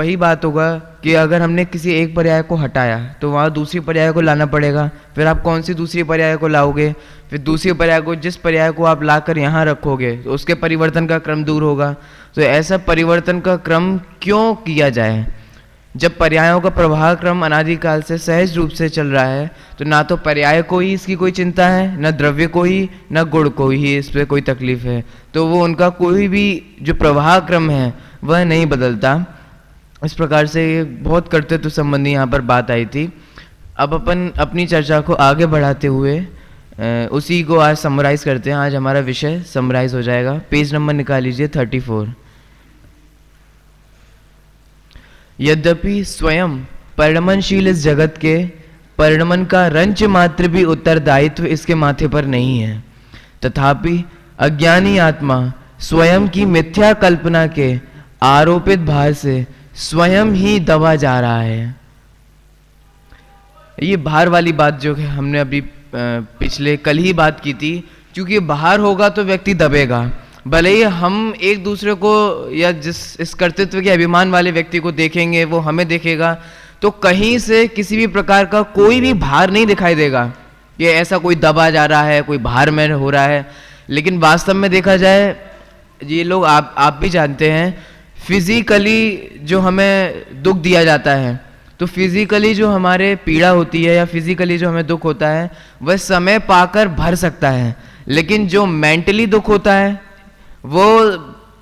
वही बात होगा कि अगर हमने किसी एक पर्याय को हटाया तो वहाँ दूसरी पर्याय को लाना पड़ेगा। फिर आप कौन सी दूसरी पर्याय को लाओगे? फिर दूसरी पर्याय को, जिस पर्याय को आप लाकर यहाँ रखोगे तो उसके परिवर्तन का क्रम दूर होगा। तो ऐसा परिवर्तन का क्रम क्यों किया जाए? जब पर्यायों का प्रवाह क्रम अनादिकाल से सहज रूप से चल रहा है तो ना तो पर्याय को ही इसकी कोई चिंता है, न द्रव्य को ही, न गुण को ही इस पर कोई तकलीफ है। तो वो उनका कोई भी जो प्रवाह क्रम है वह नहीं बदलता। इस प्रकार से ये बहुत कर्तृत्व संबंधी यहाँ पर बात आई थी। अब अपन अपनी चर्चा को आगे बढ़ाते हुए उसी को आज समराइज करते हैं। आज हमारा विषय समराइज हो जाएगा। पेज नंबर निकाल लीजिए 34। यद्यपि स्वयं परिणमनशील इस जगत के परिणमन का रंच मात्र भी उत्तरदायित्व इसके माथे पर नहीं है, तथापि अज्ञानी आत्मा स्वयं की मिथ्या कल्पना के आरोपित भार से स्वयं ही दबा जा रहा है। ये भार वाली बात जो है हमने अभी पिछले कल ही बात की थी। क्योंकि बाहर होगा तो व्यक्ति दबेगा, भले ही हम एक दूसरे को या जिस इस कर्तृत्व के अभिमान वाले व्यक्ति को देखेंगे वो हमें देखेगा, तो कहीं से किसी भी प्रकार का कोई भी भार नहीं दिखाई देगा कि ऐसा कोई दबा जा रहा है, कोई भार में हो रहा है। लेकिन वास्तव में देखा जाए, ये लोग आप भी जानते हैं, फिजिकली जो हमें दुख दिया जाता है, तो फिजिकली जो हमारे पीड़ा होती है या फिजिकली जो हमें दुख होता है वह समय पाकर भर सकता है। लेकिन जो मेंटली दुख होता है वो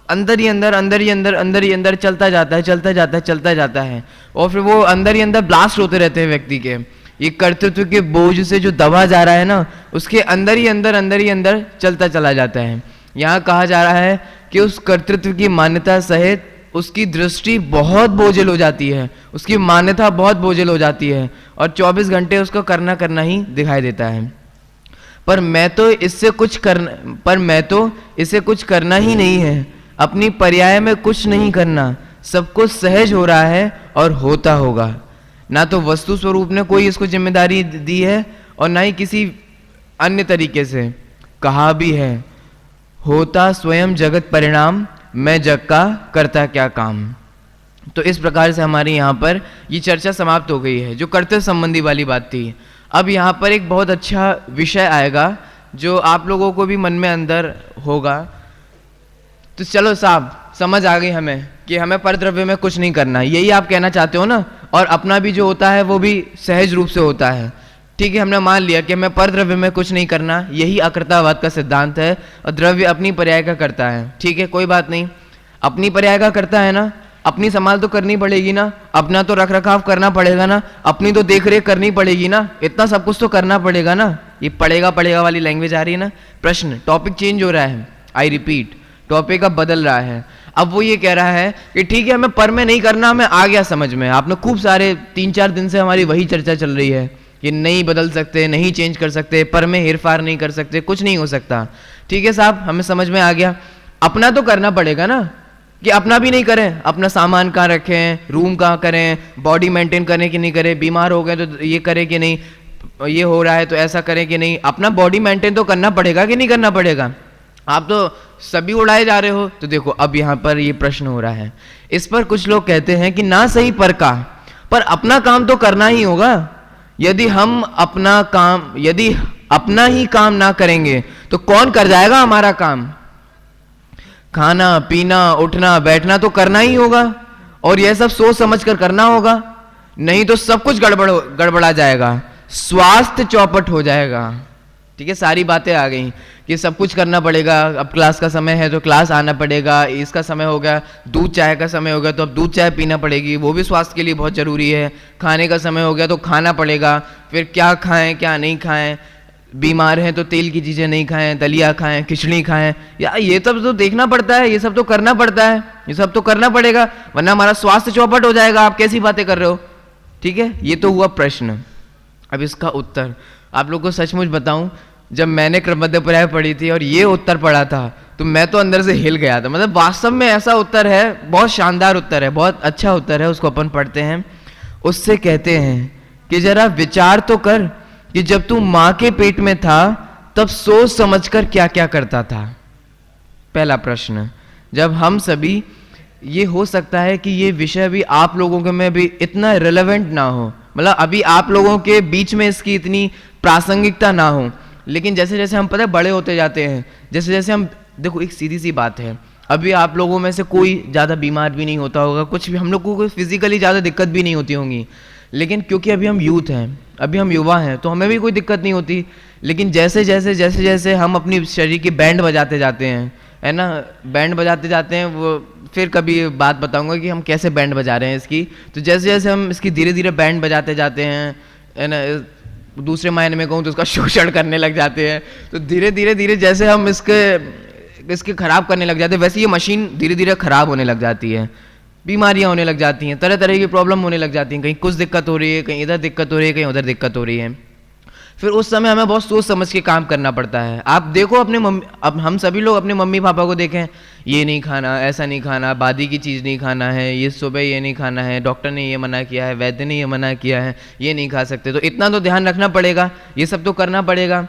अंदर ही अंदर, अंदर ही अंदर, अंदर ही अंदर चलता जाता है, चलता जाता है, चलता जाता है, और फिर वो अंदर ही अंदर ब्लास्ट होते रहते हैं व्यक्ति के। ये कर्तृत्व के बोझ से जो दबा जा रहा है ना, उसके अंदर ही अंदर, अंदर ही अंदर चलता चला जाता है। यहाँ कहा जा रहा है कि उस कर्तृत्व की मान्यता सहित उसकी दृष्टि बहुत बोझिल हो जाती है, उसकी मान्यता बहुत बोझिल हो जाती है, और 24 घंटे उसको करना करना ही दिखाई देता है। पर मैं तो इससे कुछ करना ही नहीं है, अपनी पर्याय में कुछ नहीं करना, सब कुछ सहज हो रहा है और होता होगा। ना तो वस्तु स्वरूप ने कोई इसको जिम्मेदारी दी है और ना ही किसी अन्य तरीके से कहा भी है, होता स्वयं जगत परिणाम, मैं जग का करता क्या काम। तो इस प्रकार से हमारी यहाँ पर ये चर्चा समाप्त हो गई है जो कर्तव्य संबंधी वाली बात थी। अब यहाँ पर एक बहुत अच्छा विषय आएगा जो आप लोगों को भी मन में अंदर होगा। तो चलो साहब, समझ आ गई हमें कि हमें परद्रव्य में कुछ नहीं करना, यही आप कहना चाहते हो ना। और अपना भी जो होता है वो भी सहज रूप से होता है। ठीक है, हमने मान लिया कि हमें परद्रव्य में कुछ नहीं करना, यही अकर्तावाद का सिद्धांत है, और द्रव्य अपनी पर्याय का करता है। ठीक है, कोई बात नहीं, अपनी पर्याय का करता है ना, अपनी संभाल तो करनी पड़ेगी ना, अपना तो रख रखाव करना पड़ेगा ना, अपनी तो देख रेख करनी पड़ेगी ना, इतना सब कुछ तो करना पड़ेगा ना। ये पड़ेगा पड़ेगा वाली लैंग्वेज आ रही है ना। प्रश्न, टॉपिक चेंज हो रहा है, आई रिपीट, टॉपिक अब बदल रहा है। अब वो ये कह रहा है कि ठीक है, हमें पर में नहीं करना, हमें आ गया समझ में। आपने खूब सारे 3-4 दिन से हमारी वही चर्चा चल रही है कि नहीं बदल सकते, नहीं चेंज कर सकते, पर में हेरफार नहीं कर सकते, कुछ नहीं हो सकता। ठीक है साहब, हमें समझ में आ गया। अपना तो करना पड़ेगा ना, कि अपना भी नहीं करें, अपना सामान कहाँ रखें, रूम कहाँ करें, बॉडी मेंटेन करें कि नहीं करें, बीमार हो गए तो ये करें कि नहीं, ये हो रहा है तो ऐसा करें कि नहीं। अपना बॉडी मेंटेन तो करना पड़ेगा कि नहीं करना पड़ेगा। आप तो सभी उड़ाए जा रहे हो। तो देखो, अब यहाँ पर ये प्रश्न हो रहा है। इस पर कुछ लोग कहते हैं कि ना सही पर का, पर अपना काम तो करना ही होगा। यदि हम अपना ही काम ना करेंगे तो कौन कर जाएगा हमारा काम? खाना पीना उठना बैठना तो करना ही होगा, और यह सब सोच समझ कर करना होगा, नहीं तो सब कुछ गड़बड़ा जाएगा, स्वास्थ्य चौपट हो जाएगा। ठीक है, सारी बातें आ गई कि सब कुछ करना पड़ेगा। अब क्लास का समय है तो क्लास आना पड़ेगा, इसका समय हो गया, दूध चाय का समय हो गया तो अब दूध चाय पीना पड़ेगी, वो भी स्वास्थ्य के लिए बहुत जरूरी है। खाने का समय हो गया तो खाना पड़ेगा, फिर क्या खाएं क्या नहीं खाएं, बीमार हैं तो तेल की चीज़ें नहीं खाएं, दलिया खाएं, खिचड़ी खाएं, या ये सब तो देखना पड़ता है, ये सब तो करना पड़ता है, ये सब तो करना पड़ेगा, वरना हमारा स्वास्थ्य चौपट हो जाएगा। आप कैसी बातें कर रहे हो? ठीक है, ये तो हुआ प्रश्न। अब इसका उत्तर आप लोग को सचमुच बताऊं, जब मैंने क्रमबद्ध पर्याय पढ़ी थी और ये उत्तर पढ़ा था तो मैं तो अंदर से हिल गया था। मतलब वास्तव में ऐसा उत्तर है, बहुत शानदार उत्तर है, बहुत अच्छा उत्तर है। उसको अपन पढ़ते हैं। उससे कहते हैं कि जरा विचार तो कर कि जब तू मां के पेट में था तब सोच समझकर क्या क्या करता था। पहला प्रश्न, जब हम सभी ये हो सकता है कि ये विषय भी आप लोगों के में भी इतना रिलेवेंट ना हो, मतलब अभी आप लोगों के बीच में इसकी इतनी प्रासंगिकता ना हो, लेकिन जैसे जैसे हम पता है बड़े होते जाते हैं, जैसे जैसे हम, देखो एक सीधी सी बात है, अभी आप लोगों में से कोई ज़्यादा बीमार भी नहीं होता होगा, कुछ भी हम लोग को कोई फिजिकली ज़्यादा दिक्कत भी नहीं होती होंगी, लेकिन क्योंकि अभी हम यूथ हैं, अभी हम युवा हैं, तो हमें भी कोई दिक्कत नहीं होती। लेकिन जैसे जैसे जैसे जैसे हम अपनी शरीर की बैंड बजाते जाते हैं, है ना, बैंड बजाते जाते हैं, वो फिर कभी बात बताऊंगा कि हम कैसे बैंड बजा रहे हैं इसकी। तो जैसे जैसे हम इसकी धीरे धीरे बैंड बजाते जाते हैं, है ना, दूसरे मायने में कहूँ तो उसका शोषण करने लग जाते हैं, तो धीरे धीरे धीरे जैसे हम इसके खराब करने लग जाते हैं, वैसे ये मशीन धीरे धीरे खराब होने लग जाती है, बीमारियां होने लग जाती हैं, तरह तरह की प्रॉब्लम होने लग जाती हैं, कहीं कुछ दिक्कत हो रही है, कहीं इधर दिक्कत हो रही है, कहीं उधर दिक्कत हो रही है। फिर उस समय हमें बहुत सोच समझ के काम करना पड़ता है। आप देखो अपने मम्मी, अब हम सभी लोग अपने मम्मी पापा को देखें, ये नहीं खाना, ऐसा नहीं खाना, बादी की चीज़ नहीं खाना है, ये सुबह ये नहीं खाना है, डॉक्टर ने ये मना किया है, वैद्य ने ये मना किया है, ये नहीं खा सकते, तो इतना तो ध्यान रखना पड़ेगा, ये सब तो करना पड़ेगा।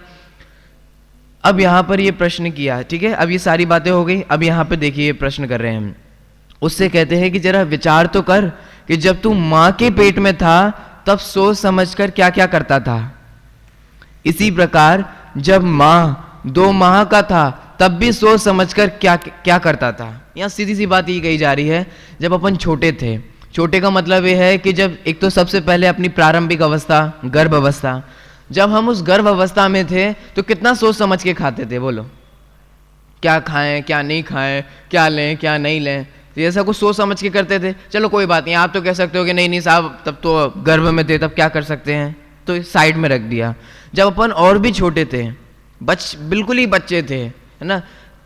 अब यहाँ पर ये प्रश्न किया, ठीक है, अब ये सारी बातें हो गई, अब यहाँ पे देखिए ये प्रश्न कर रहे हैं हम, उससे कहते हैं कि जरा विचार तो कर कि जब तू माँ के पेट में था तब सोच समझकर क्या क्या करता था, इसी प्रकार जब माँ 2 माह का था तब भी सोच समझकर क्या क्या करता था। यहाँ सीधी सी बात ये कही जा रही है, जब अपन छोटे थे, छोटे का मतलब ये है कि जब एक तो सबसे पहले अपनी प्रारंभिक अवस्था, गर्भ अवस्था, जब हम उस गर्भ अवस्था में थे तो कितना सोच समझ के खाते थे, बोलो, क्या खाएं क्या नहीं खाएं, क्या लें क्या नहीं लें, ये सब कुछ सोच समझ के करते थे। चलो कोई बात नहीं, आप तो कह सकते हो कि नहीं नहीं साहब तब तो गर्भ में थे, तब क्या कर सकते हैं, तो साइड में रख दिया। जब अपन और भी छोटे थे, बिल्कुल ही बच्चे थे, है ना,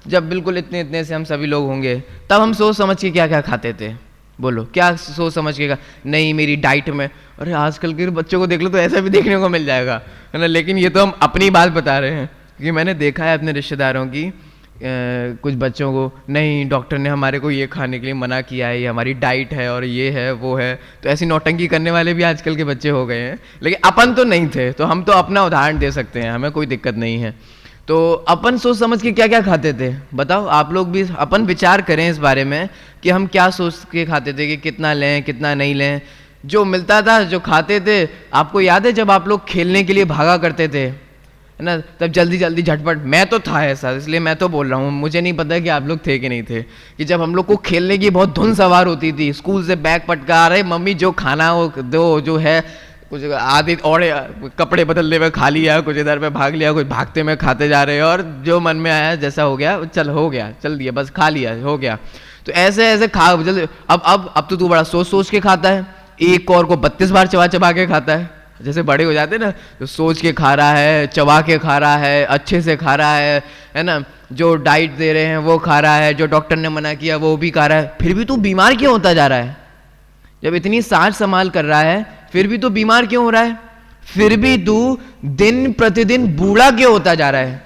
जब बिल्कुल इतने इतने से हम सभी लोग होंगे, तब हम सोच समझ के क्या क्या खाते थे, बोलो, क्या सोच समझ के नहीं मेरी डाइट में, अरे आजकल के बच्चों को देख लो तो ऐसा भी देखने को मिल जाएगा, है ना, लेकिन ये तो हम अपनी बात बता रहे हैं, क्योंकि मैंने देखा है अपने रिश्तेदारों की कुछ बच्चों को, नहीं डॉक्टर ने हमारे को ये खाने के लिए मना किया है, ये हमारी डाइट है और ये है वो है, तो ऐसी नौटंकी करने वाले भी आजकल के बच्चे हो गए हैं। लेकिन अपन तो नहीं थे, तो हम तो अपना उदाहरण दे सकते हैं, हमें कोई दिक्कत नहीं है। तो अपन सोच समझ के क्या क्या खाते थे, बताओ आप लोग भी, अपन विचार करें इस बारे में कि हम क्या सोच के खाते थे कि कितना लें कितना नहीं लें। जो मिलता था जो खाते थे, आपको याद है जब आप लोग खेलने के लिए भागा करते थे, है ना, तब जल्दी जल्दी झटपट, मैं तो था ऐसा, इसलिए मैं तो बोल रहा हूँ, मुझे नहीं पता कि आप लोग थे कि नहीं थे, कि जब हम लोग को खेलने की बहुत धुन सवार होती थी, स्कूल से बैग पटका रहे, मम्मी जो खाना हो दो, जो है कुछ आधे और कपड़े बदलने में खा लिया, कुछ इधर पे भाग लिया, कुछ भागते में खाते जा रहे हैं, और जो मन में आया जैसा हो गया, चल हो गया, चल दिया, बस खा लिया, हो गया। तो ऐसे ऐसे खा जल्दी, अब तो तू बड़ा सोच सोच के खाता है, एक और को 32 बार चबा चबा के खाता है, जैसे बड़े हो जाते हैं ना, जो सोच के खा रहा है, चबा के खा रहा है, अच्छे से खा रहा है ना, जो डाइट दे रहे हैं वो खा रहा है, जो डॉक्टर ने मना किया वो भी खा रहा है, फिर भी तू बीमार क्यों होता जा रहा है? जब इतनी साज संभाल कर रहा है फिर भी तू बीमार क्यों हो रहा है? फिर भी तू दिन प्रतिदिन बूढ़ा क्यों होता जा रहा है?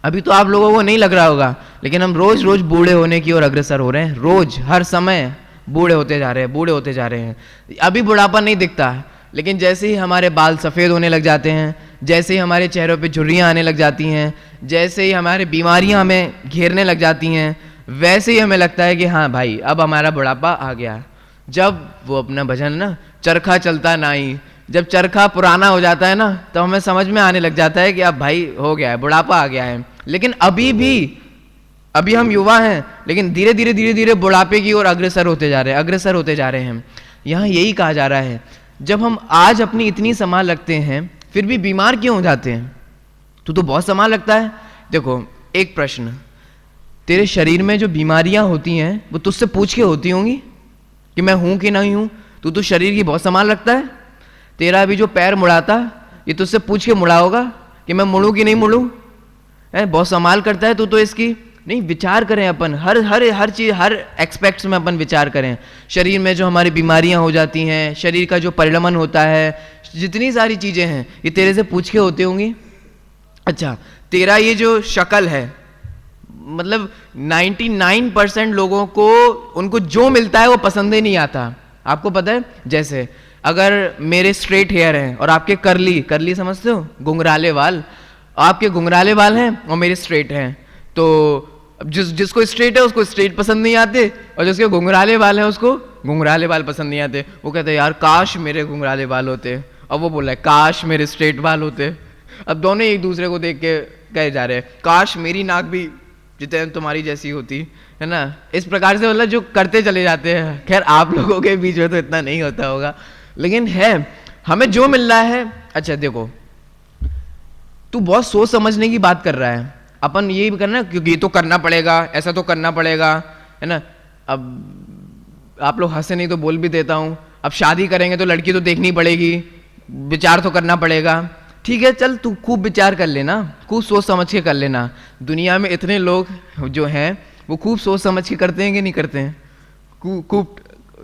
अभी तो आप लोगों को नहीं लग रहा होगा, लेकिन हम रोज रोज बूढ़े होने की ओर अग्रसर हो रहे हैं, रोज हर समय बूढ़े होते जा रहे हैं, बूढ़े होते जा रहे हैं। अभी बुढ़ापा नहीं दिखता, लेकिन जैसे ही हमारे बाल सफ़ेद होने लग जाते हैं, जैसे ही हमारे चेहरों पे झुर्रियाँ आने लग जाती हैं, जैसे ही हमारे बीमारियाँ हमें घेरने लग जाती हैं, वैसे ही हमें लगता है कि हाँ भाई अब हमारा बुढ़ापा आ गया। जब वो अपना भजन ना, चरखा चलता नाई, जब चरखा पुराना हो जाता है ना, तो हमें समझ में आने लग जाता है कि अब भाई हो गया है, बुढ़ापा आ गया है। लेकिन अभी हम युवा हैं, लेकिन धीरे धीरे धीरे धीरे बुढ़ापे की ओर अग्रसर होते जा रहे हैं। यहाँ यही कहा जा रहा है, जब हम आज अपनी इतनी संभाल रखते हैं फिर भी बीमार क्यों हो जाते हैं? तू तो बहुत संभाल रखता है। देखो एक प्रश्न, तेरे शरीर में जो बीमारियां होती हैं वो तुझसे पूछ के होती होंगी कि मैं हूं कि नहीं हूं? तू तो शरीर की बहुत संभाल रखता है। तेरा अभी जो पैर मुड़ाता, ये तुझसे पूछ के मुड़ा होगा कि मैं मुड़ूं कि नहीं मुड़ूं? बहुत संभाल करता है तू तो इसकी। नहीं, विचार करें अपन, हर चीज, हर एक्सपेक्ट्स में अपन विचार करें। शरीर में जो हमारी बीमारियां हो जाती हैं, शरीर का जो परिणमन होता है, जितनी सारी चीजें हैं, ये तेरे से पूछ के होती होंगी। अच्छा, तेरा ये जो शक्ल है, मतलब 99% लोगों को, उनको जो मिलता है वो पसंद ही नहीं आता। आपको पता है, जैसे अगर मेरे स्ट्रेट हेयर हैं और आपके करली समझते हो, घुंघराले बाल, आपके घुंघराले बाल हैं और मेरे स्ट्रेट हैं, तो अब जिसको स्ट्रेट है उसको स्ट्रेट पसंद नहीं आते, और जिसके घुंघराले बाल है उसको घुंघराले बाल पसंद नहीं आते। वो कहते हैं यार काश मेरे घुंघराले बाल होते, और वो बोल रहा है काश मेरे स्ट्रेट बाल होते। अब दोनों एक दूसरे को देख के कहे जा रहे हैं काश मेरी नाक भी जितने तुम्हारी जैसी होती, है ना। इस प्रकार से मतलब जो करते चले जाते हैं। खैर आप लोगों के बीच में तो इतना नहीं होता होगा, लेकिन है हमें जो मिल रहा है। अच्छा देखो, तू बहुत सोच समझने की बात कर रहा है, अपन ये भी करना क्योंकि ये तो करना पड़ेगा, ऐसा तो करना पड़ेगा, है ना। अब आप लोग हंसे नहीं तो बोल भी देता हूं, अब शादी करेंगे तो लड़की तो देखनी पड़ेगी, विचार तो करना पड़ेगा। ठीक है चल तू खूब विचार कर लेना, खूब सोच समझ के कर लेना। दुनिया में इतने लोग जो हैं वो खूब सोच समझ के करते हैं कि नहीं करते हैं? खूब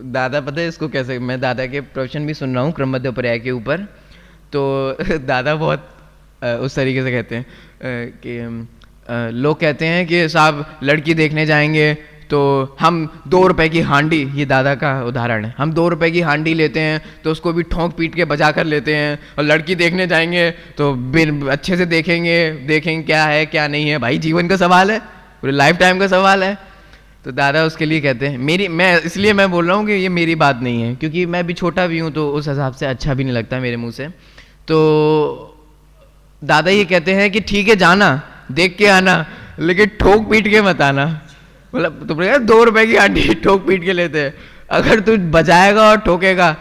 दादा पता है इसको कैसे, मैं दादा के प्रवचन भी सुन रहा हूँ क्रमबद्धोपाध्याय के ऊपर, तो दादा बहुत उस तरीके से कहते हैं कि लोग कहते हैं कि साहब लड़की देखने जाएंगे तो हम 2 रुपए की हांडी, ये दादा का उदाहरण है, हम 2 रुपए की हांडी लेते हैं तो उसको भी ठोंक पीट के बजा कर लेते हैं, और लड़की देखने जाएंगे तो अच्छे से देखेंगे क्या है क्या नहीं है। भाई जीवन का सवाल है, पूरे लाइफ टाइम का सवाल है। तो दादा उसके लिए कहते हैं, इसलिए मैं बोल रहा हूँ कि ये मेरी बात नहीं है, क्योंकि मैं भी छोटा भी हूँ तो उस हिसाब से अच्छा भी नहीं लगता मेरे मुंह से। तो दादा ये कहते हैं कि ठीक है जाना देख के आना, लेकिन ठोक पीट के मत आना। मतलब तुम 2 रुपए की हांडी ठोक पीट के लेते हैं, अगर तू बजाएगा और ठोकेगा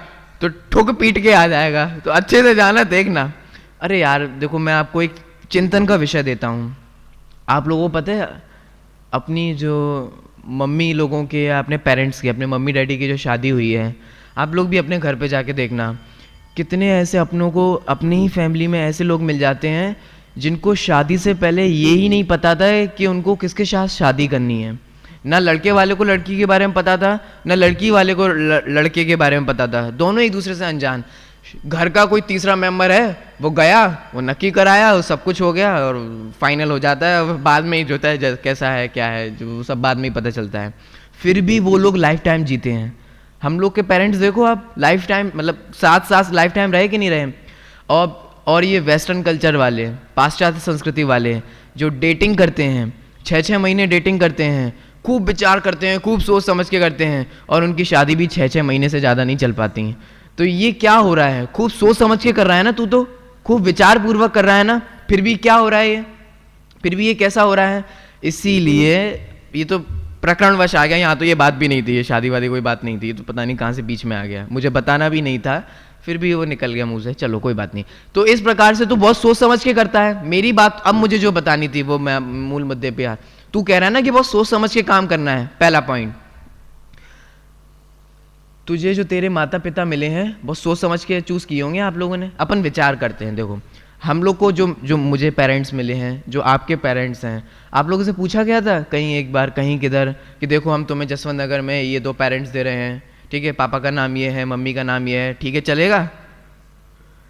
तो ठोक पीट के आ जाएगा, तो अच्छे से जाना देखना। अरे यार देखो, मैं आपको एक चिंतन का विषय देता हूँ। आप लोगों को पता है अपनी जो मम्मी लोगों के या अपने पेरेंट्स की, अपने मम्मी डैडी की जो शादी हुई है, आप लोग भी अपने घर पे जाके देखना कितने ऐसे अपनों को अपनी ही फैमिली में ऐसे लोग मिल जाते हैं जिनको शादी से पहले ये ही नहीं पता था कि उनको किसके साथ शादी करनी है। ना लड़के वाले को लड़की के बारे में पता था, ना लड़की वाले को लड़के के बारे में पता था, दोनों एक दूसरे से अनजान। घर का कोई तीसरा मेंबर है, वो गया, वो नक्की कराया, वो सब कुछ हो गया और फाइनल हो जाता है। बाद में ही होता है कैसा है क्या है, जो सब बाद में ही पता चलता है। फिर भी वो लोग लाइफ टाइम जीते हैं। हम लोग के पेरेंट्स देखो आप, लाइफ टाइम मतलब साथ लाइफ टाइम रहे कि नहीं रहे। और ये वेस्टर्न कल्चर वाले, पाश्चात्य संस्कृति वाले जो डेटिंग करते हैं, 6-6 महीने डेटिंग करते हैं, खूब विचार करते हैं, खूब सोच समझ के करते हैं, और उनकी शादी भी 6-6 महीने से ज़्यादा नहीं चल पाती। तो ये क्या हो रहा है? खूब सोच समझ के कर रहा है ना तू, तो खूब विचार पूर्वक कर रहा है ना, फिर भी क्या हो रहा है ये, फिर भी ये कैसा हो रहा है? इसीलिए ये तो प्रकरणवश आ गया, यहाँ तो ये बात भी नहीं थी, ये शादी वादी कोई बात नहीं थी, तो पता नहीं कहाँ से बीच में आ गया, मुझे बताना भी नहीं था, फिर भी वो निकल गया मुंह से। चलो कोई बात नहीं। तो इस प्रकार से तू बहुत सोच समझ के करता है। मेरी बात अब मुझे जो बतानी थी वो मैं मूल मुद्दे पे आ। तू कह रहा है ना कि बहुत सोच समझ के काम करना है। पहला पॉइंट, तुझे जो तेरे माता पिता मिले हैं बहुत सोच समझ के चूज किए होंगे आप लोगों ने। अपन विचार करते हैं, देखो हम लोग को जो मुझे पेरेंट्स मिले हैं, जो आपके पेरेंट्स हैं, आप लोगों से पूछा गया था कहीं एक बार, कहीं किधर, कि देखो हम तुम्हें जसवंत नगर में ये 2 पेरेंट्स दे रहे हैं, ठीक है, पापा का नाम ये है, मम्मी का नाम ये है, ठीक है चलेगा?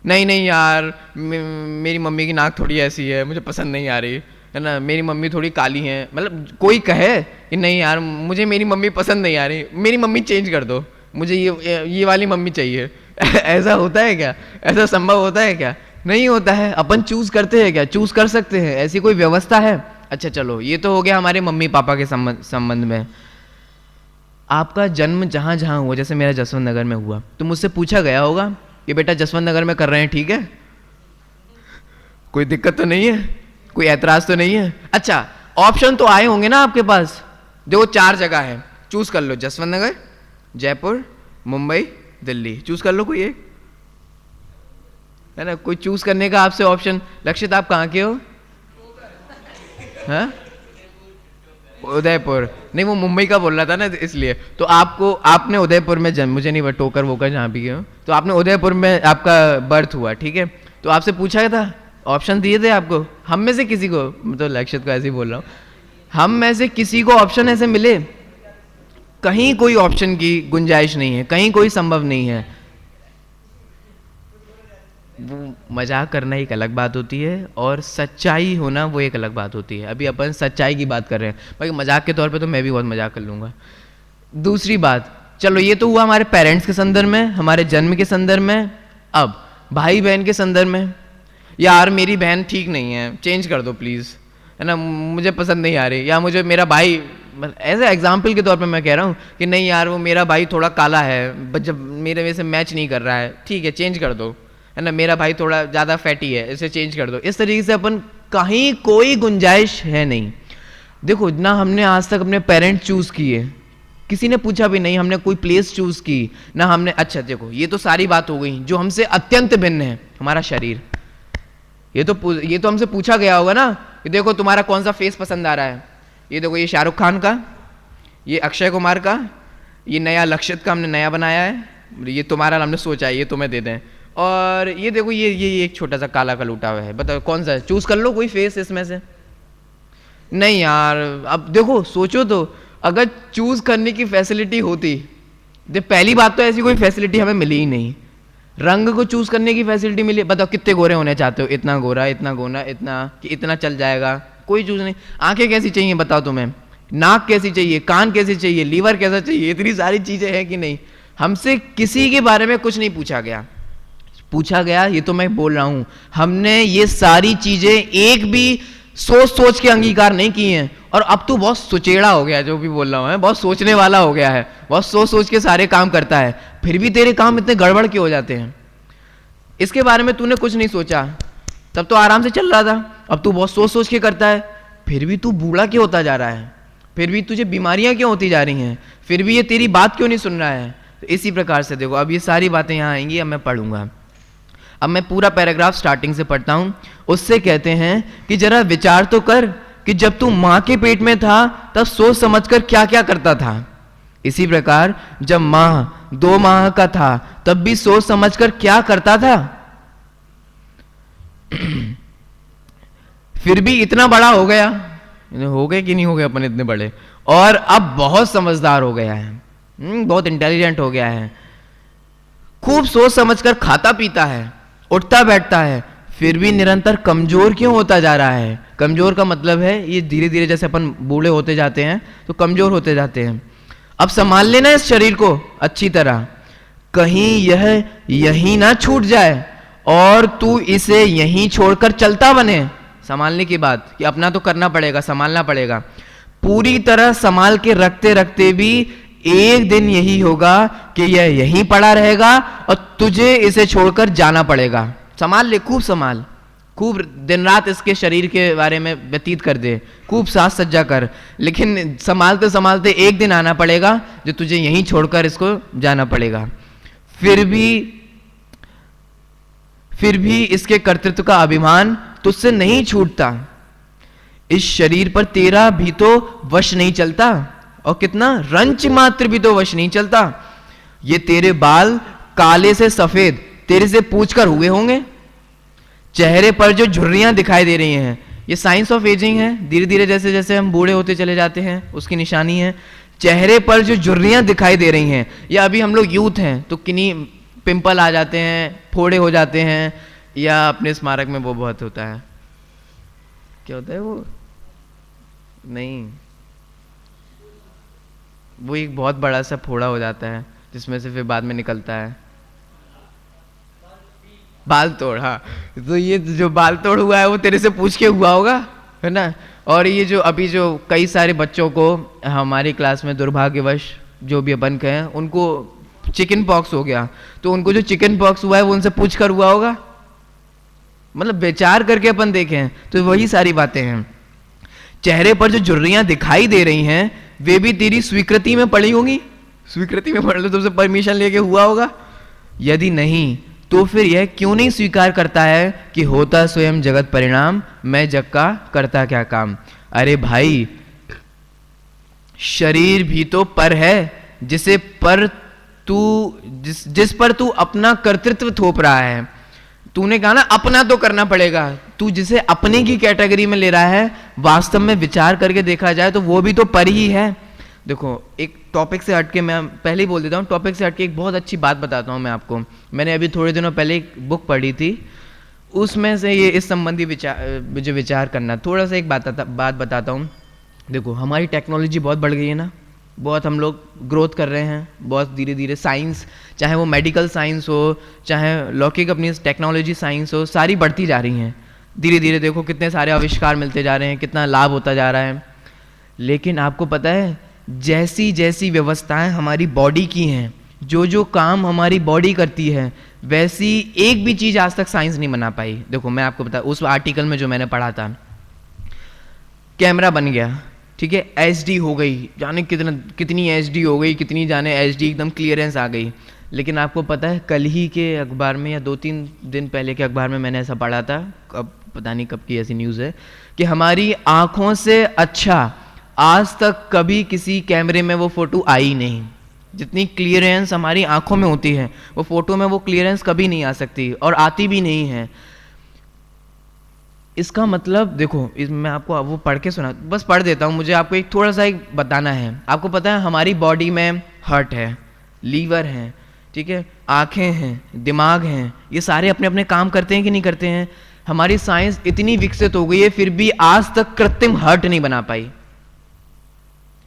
नहीं यार, मेरी मम्मी की नाक थोड़ी ऐसी है, मुझे पसंद नहीं आ रही, है ना, मेरी मम्मी थोड़ी काली है। मतलब कोई कहे कि नहीं यार मुझे मेरी मम्मी पसंद नहीं आ रही, मेरी मम्मी चेंज कर दो, मुझे ये वाली मम्मी चाहिए। ऐसा होता है क्या? ऐसा संभव होता है क्या? नहीं होता है। अपन चूज करते हैं क्या? चूज कर सकते हैं, ऐसी कोई व्यवस्था है? अच्छा चलो, ये तो हो गया हमारे मम्मी पापा के संबंध में। आपका जन्म जहां जहां हुआ, जैसे मेरा जसवंत नगर में हुआ, तो मुझसे पूछा गया होगा कि बेटा जसवंत नगर में कर रहे हैं, ठीक है, कोई दिक्कत तो नहीं है, कोई ऐतराज तो नहीं है? अच्छा ऑप्शन तो आए होंगे ना आपके पास, देखो 4 जगह है, चूज कर लो, जसवंत नगर, जयपुर, मुंबई, दिल्ली, चूज कर लो कोई एक, है ना। कोई चूज करने का आपसे ऑप्शन। लक्षित आप कहाँ के हो? हाँ उदयपुर। नहीं वो मुंबई का बोल रहा था ना, इसलिए। तो आपने उदयपुर में जन्म, मुझे नहीं पता टोकर वोकर जहाँ भी हो, तो आपने उदयपुर में आपका बर्थ हुआ, ठीक है। तो आपसे पूछा था, ऑप्शन दिए थे आपको, हम में से किसी को, मैं तो लक्षित को ऐसे ही बोल रहा हूँ, हम में से किसी को ऑप्शन ऐसे मिले? कहीं कोई ऑप्शन की गुंजाइश नहीं है, कहीं कोई संभव नहीं है। वो मजाक करना एक अलग बात होती है और सच्चाई होना वो एक अलग बात होती है। अभी अपन सच्चाई की बात कर रहे हैं, बाकी मजाक के तौर पे तो मैं भी बहुत मजाक कर लूँगा। दूसरी बात, चलो ये तो हुआ हमारे पेरेंट्स के संदर्भ में, हमारे जन्म के संदर्भ में। अब भाई बहन के संदर्भ में, यार मेरी बहन ठीक नहीं है, चेंज कर दो प्लीज़, है ना, मुझे पसंद नहीं आ रही, या मुझे मेरा भाई, ऐसे एग्जाम्पल के तौर पे मैं कह रहा हूँ कि नहीं यार वो मेरा भाई थोड़ा काला है, जब मेरे वजह से मैच नहीं कर रहा है, ठीक है चेंज कर दो, है ना, मेरा भाई थोड़ा ज़्यादा फैटी है, इसे चेंज कर दो। इस तरीके से अपन कहीं कोई गुंजाइश है नहीं। देखो ना, हमने आज तक अपने पेरेंट चूज किए, किसी ने पूछा भी नहीं, हमने कोई प्लेस चूज की ना हमने। अच्छा देखो, ये तो सारी बात हो गई जो हमसे अत्यंत भिन्न है, हमारा शरीर। ये तो हमसे पूछा गया होगा ना कि देखो तुम्हारा कौन सा फेस पसंद आ रहा है, ये देखो ये शाहरुख खान का, ये अक्षय कुमार का, ये नया लक्षित का हमने नया बनाया है, ये तुम्हारा हमने सोचा है ये तुम्हें दे दें, और ये देखो ये एक छोटा सा काला कलूटा हुआ है, बताओ कौन सा है, चूज कर लो कोई फेस इसमें से। नहीं यार, अब देखो सोचो तो, अगर चूज करने की फैसिलिटी होती, पहली बात तो ऐसी कोई फैसिलिटी हमें मिली ही नहीं। रंग को चूज करने की फैसिलिटी मिली, बताओ कितने गोरे होने चाहते हो, इतना गोरा, इतना गोरा, इतना कि इतना चल जाएगा, कोई चूज नहीं। आंखें कैसी चाहिए बताओ तुम्हें, नाक कैसी चाहिए, कान कैसी चाहिए, लीवर कैसा चाहिए, इतनी सारी चीजें हैं कि नहीं। हमसे किसी के बारे में कुछ नहीं पूछा गया। पूछा गया, ये तो मैं बोल रहा हूं, हमने ये सारी चीजें एक भी सोच सोच के अंगीकार नहीं की हैं। और अब तो बहुत सुचेड़ा हो गया, जो भी बोल रहा हूं, बहुत सोचने वाला हो गया है, बहुत सोच सोच के सारे काम करता है, फिर भी तेरे काम इतने गड़बड़ क्यों हो जाते हैं। इसके बारे में तूने कुछ नहीं सोचा, तब तो आराम से चल रहा था, अब तू बहुत सोच सोच के करता है, फिर भी तू बूढ़ा क्यों होता जा रहा है, फिर भी तुझे बीमारियां क्यों होती जा रही हैं, फिर भी ये तेरी बात क्यों नहीं सुन रहा है। तो इसी प्रकार से देखो, अब ये सारी बातें यहाँ आएंगी, अब मैं पढ़ूंगा। अब मैं पूरा पैराग्राफ स्टार्टिंग से पढ़ता हूं। उससे कहते हैं कि जरा विचार तो कर कि जब तू मां के पेट में था तब सोच समझकर क्या क्या करता था। इसी प्रकार जब माह 2 माह का था तब भी सोच समझकर क्या करता था। फिर भी इतना बड़ा हो गया, हो गए कि नहीं हो गए अपन इतने बड़े, और अब बहुत समझदार हो गया है, बहुत इंटेलिजेंट हो गया है, खूब सोच समझकर खाता पीता है, उठता बैठता है, फिर भी निरंतर कमजोर क्यों होता जा रहा है। कमजोर का मतलब है ये धीरे धीरे जैसे अपन बूढ़े होते जाते हैं तो कमजोर होते जाते हैं। अब संभाल लेना इस शरीर को अच्छी तरह, कहीं यह यहीं ना छूट जाए और तू इसे यहीं छोड़कर चलता बने। संभालने की बात कि अपना तो करना पड़ेगा, संभालना पड़ेगा, पूरी तरह संभाल के रखते रखते भी एक दिन यही होगा कि यह यहीं पड़ा रहेगा और तुझे इसे छोड़कर जाना पड़ेगा। संभाल ले, खूब संभाल, खूब दिन रात इसके शरीर के बारे में व्यतीत कर दे, खूब साज सज्जा कर, लेकिन संभालते संभालते एक दिन आना पड़ेगा जो तुझे यहीं छोड़कर इसको जाना पड़ेगा। फिर भी इसके कर्तृत्व का अभिमान तुझसे नहीं छूटता। इस शरीर पर तेरा भी तो वश नहीं चलता, और कितना रंच मात्र भी तो वश नहीं चलता। ये तेरे बाल काले से सफेद तेरे से पूछकर हुए होंगे, चेहरे पर जो झुर्रियां दिखाई दे रही हैं, ये साइंस ऑफ एजिंग है, धीरे धीरे जैसे जैसे हम बूढ़े होते चले जाते हैं उसकी निशानी है। चेहरे पर जो झुर्रियां दिखाई दे रही हैं, या अभी हम लोग यूथ हैं तो किन्हीं पिंपल आ जाते हैं, फोड़े हो जाते हैं, या अपने स्मारक में वो बहुत होता है, क्या होता है वो, नहीं, वो एक बहुत बड़ा सा फोड़ा हो जाता है जिसमें से फिर बाद में निकलता है बाल तोड़। हाँ, तो ये जो बाल तोड़ हुआ है वो तेरे से पूछ के हुआ होगा, है ना। और ये जो अभी जो कई सारे बच्चों को हमारी क्लास में दुर्भाग्यवश जो भी अपन कहें उनको चिकन पॉक्स हो गया, तो उनको जो चिकन पॉक्स हुआ है वो उनसे पूछ कर हुआ होगा, मतलब विचार करके अपन देखें तो वही सारी बातें हैं। चेहरे पर जो झुर्रियां दिखाई दे रही हैं वे भी तेरी स्वीकृति में पड़ी होंगी, स्वीकृति में पड़ लो, तुमसे परमिशन लेके हुआ होगा। यदि नहीं तो फिर यह क्यों नहीं स्वीकार करता है कि होता स्वयं जगत परिणाम, मैं जग का करता क्या काम। अरे भाई, शरीर भी तो पर है जिस पर तू अपना कर्तृत्व थोप रहा है। तूने कहा ना अपना तो करना पड़ेगा, तू जिसे अपने की कैटेगरी में ले रहा है, वास्तव में विचार करके देखा जाए तो वो भी तो पर ही है। देखो, एक टॉपिक से हटके, मैं पहले ही बोल देता हूँ, टॉपिक से हटके एक बहुत अच्छी बात बताता हूँ मैं आपको। मैंने अभी थोड़े दिनों पहले एक बुक पढ़ी थी, उसमें से ये इस संबंधी मुझे विचार करना, थोड़ा सा एक बात बताता हूँ। देखो, हमारी टेक्नोलॉजी बहुत बढ़ गई है ना, बहुत हम लोग ग्रोथ कर रहे हैं, बहुत धीरे धीरे साइंस, चाहे वो मेडिकल साइंस हो, चाहे लौकिक अपनी टेक्नोलॉजी साइंस हो, सारी बढ़ती जा रही हैं। धीरे धीरे देखो कितने सारे आविष्कार मिलते जा रहे हैं, कितना लाभ होता जा रहा है। लेकिन आपको पता है, जैसी जैसी व्यवस्थाएं हमारी बॉडी की हैं, जो जो काम हमारी बॉडी करती है, वैसी एक भी चीज़ आज तक साइंस नहीं बना पाई। देखो मैं आपको बता, उस आर्टिकल में जो मैंने पढ़ा था, कैमरा बन गया, ठीक है, एचडी हो गई, जाने कितनी एचडी हो गई, कितनी जाने एचडी एकदम क्लियरेंस आ गई। लेकिन आपको पता है, कल ही के अखबार में या 2-3 दिन पहले के अखबार में मैंने ऐसा पढ़ा था, अब पता नहीं कब की ऐसी न्यूज़ है, कि हमारी आँखों से अच्छा आज तक कभी किसी कैमरे में वो फोटो आई नहीं। जितनी क्लियरेंस हमारी आंखों में होती है, वो फोटो में वो क्लियरेंस कभी नहीं आ सकती, और आती भी नहीं है। इसका मतलब देखो, मैं आपको वो पढ़ के सुना, बस पढ़ देता हूँ, मुझे आपको एक थोड़ा सा एक बताना है। आपको पता है हमारी बॉडी में हार्ट है, लीवर है, ठीक है, आँखें हैं, दिमाग हैं, ये सारे अपने अपने काम करते हैं कि नहीं करते हैं। हमारी साइंस इतनी विकसित हो गई है, फिर भी आज तक कृत्रिम हार्ट नहीं बना पाई।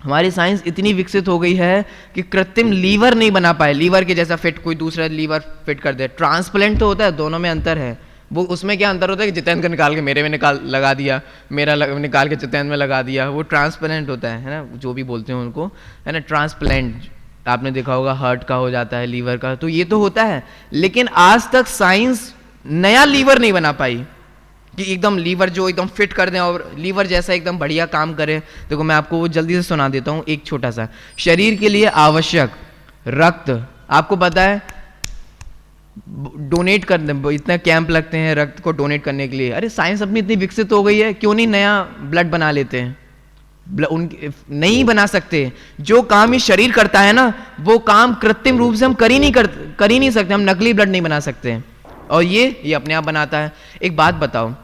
हमारी साइंस इतनी विकसित हो गई है कि कृत्रिम लीवर नहीं बना पाए, लीवर के जैसा फिट कोई दूसरा लीवर फिट कर दे। ट्रांसप्लांट तो होता है, दोनों में अंतर है। वो उसमें क्या अंतर होता है कि जितेंद्र का निकाल के मेरे में लगा दिया, मेरा निकाल के जितेंद्र में लगा दिया, वो ट्रांसप्लांट होता है ना, जो भी बोलते हैं उनको, है ना, ट्रांसप्लांट। आपने देखा होगा हार्ट का हो जाता है, लीवर का, तो ये तो होता है। लेकिन आज तक साइंस नया लीवर नहीं बना पाई कि एकदम लीवर जो एकदम फिट कर दें और लीवर जैसा एकदम बढ़िया काम करे। देखो मैं आपको वो जल्दी से सुना देता हूँ, एक छोटा सा। शरीर के लिए आवश्यक रक्त, आपको पता है डोनेट कर दें, इतने कैंप लगते हैं रक्त को डोनेट करने के लिए। अरे साइंस अपनी इतनी विकसित हो गई है, क्यों नहीं नया ब्लड बना लेते हैं? नहीं बना सकते। जो काम ये शरीर करता है ना, वो काम कृत्रिम रूप से हम कर ही नहीं सकते। हम नकली ब्लड नहीं बना सकते, और ये अपने आप बनाता है। एक बात बताओ,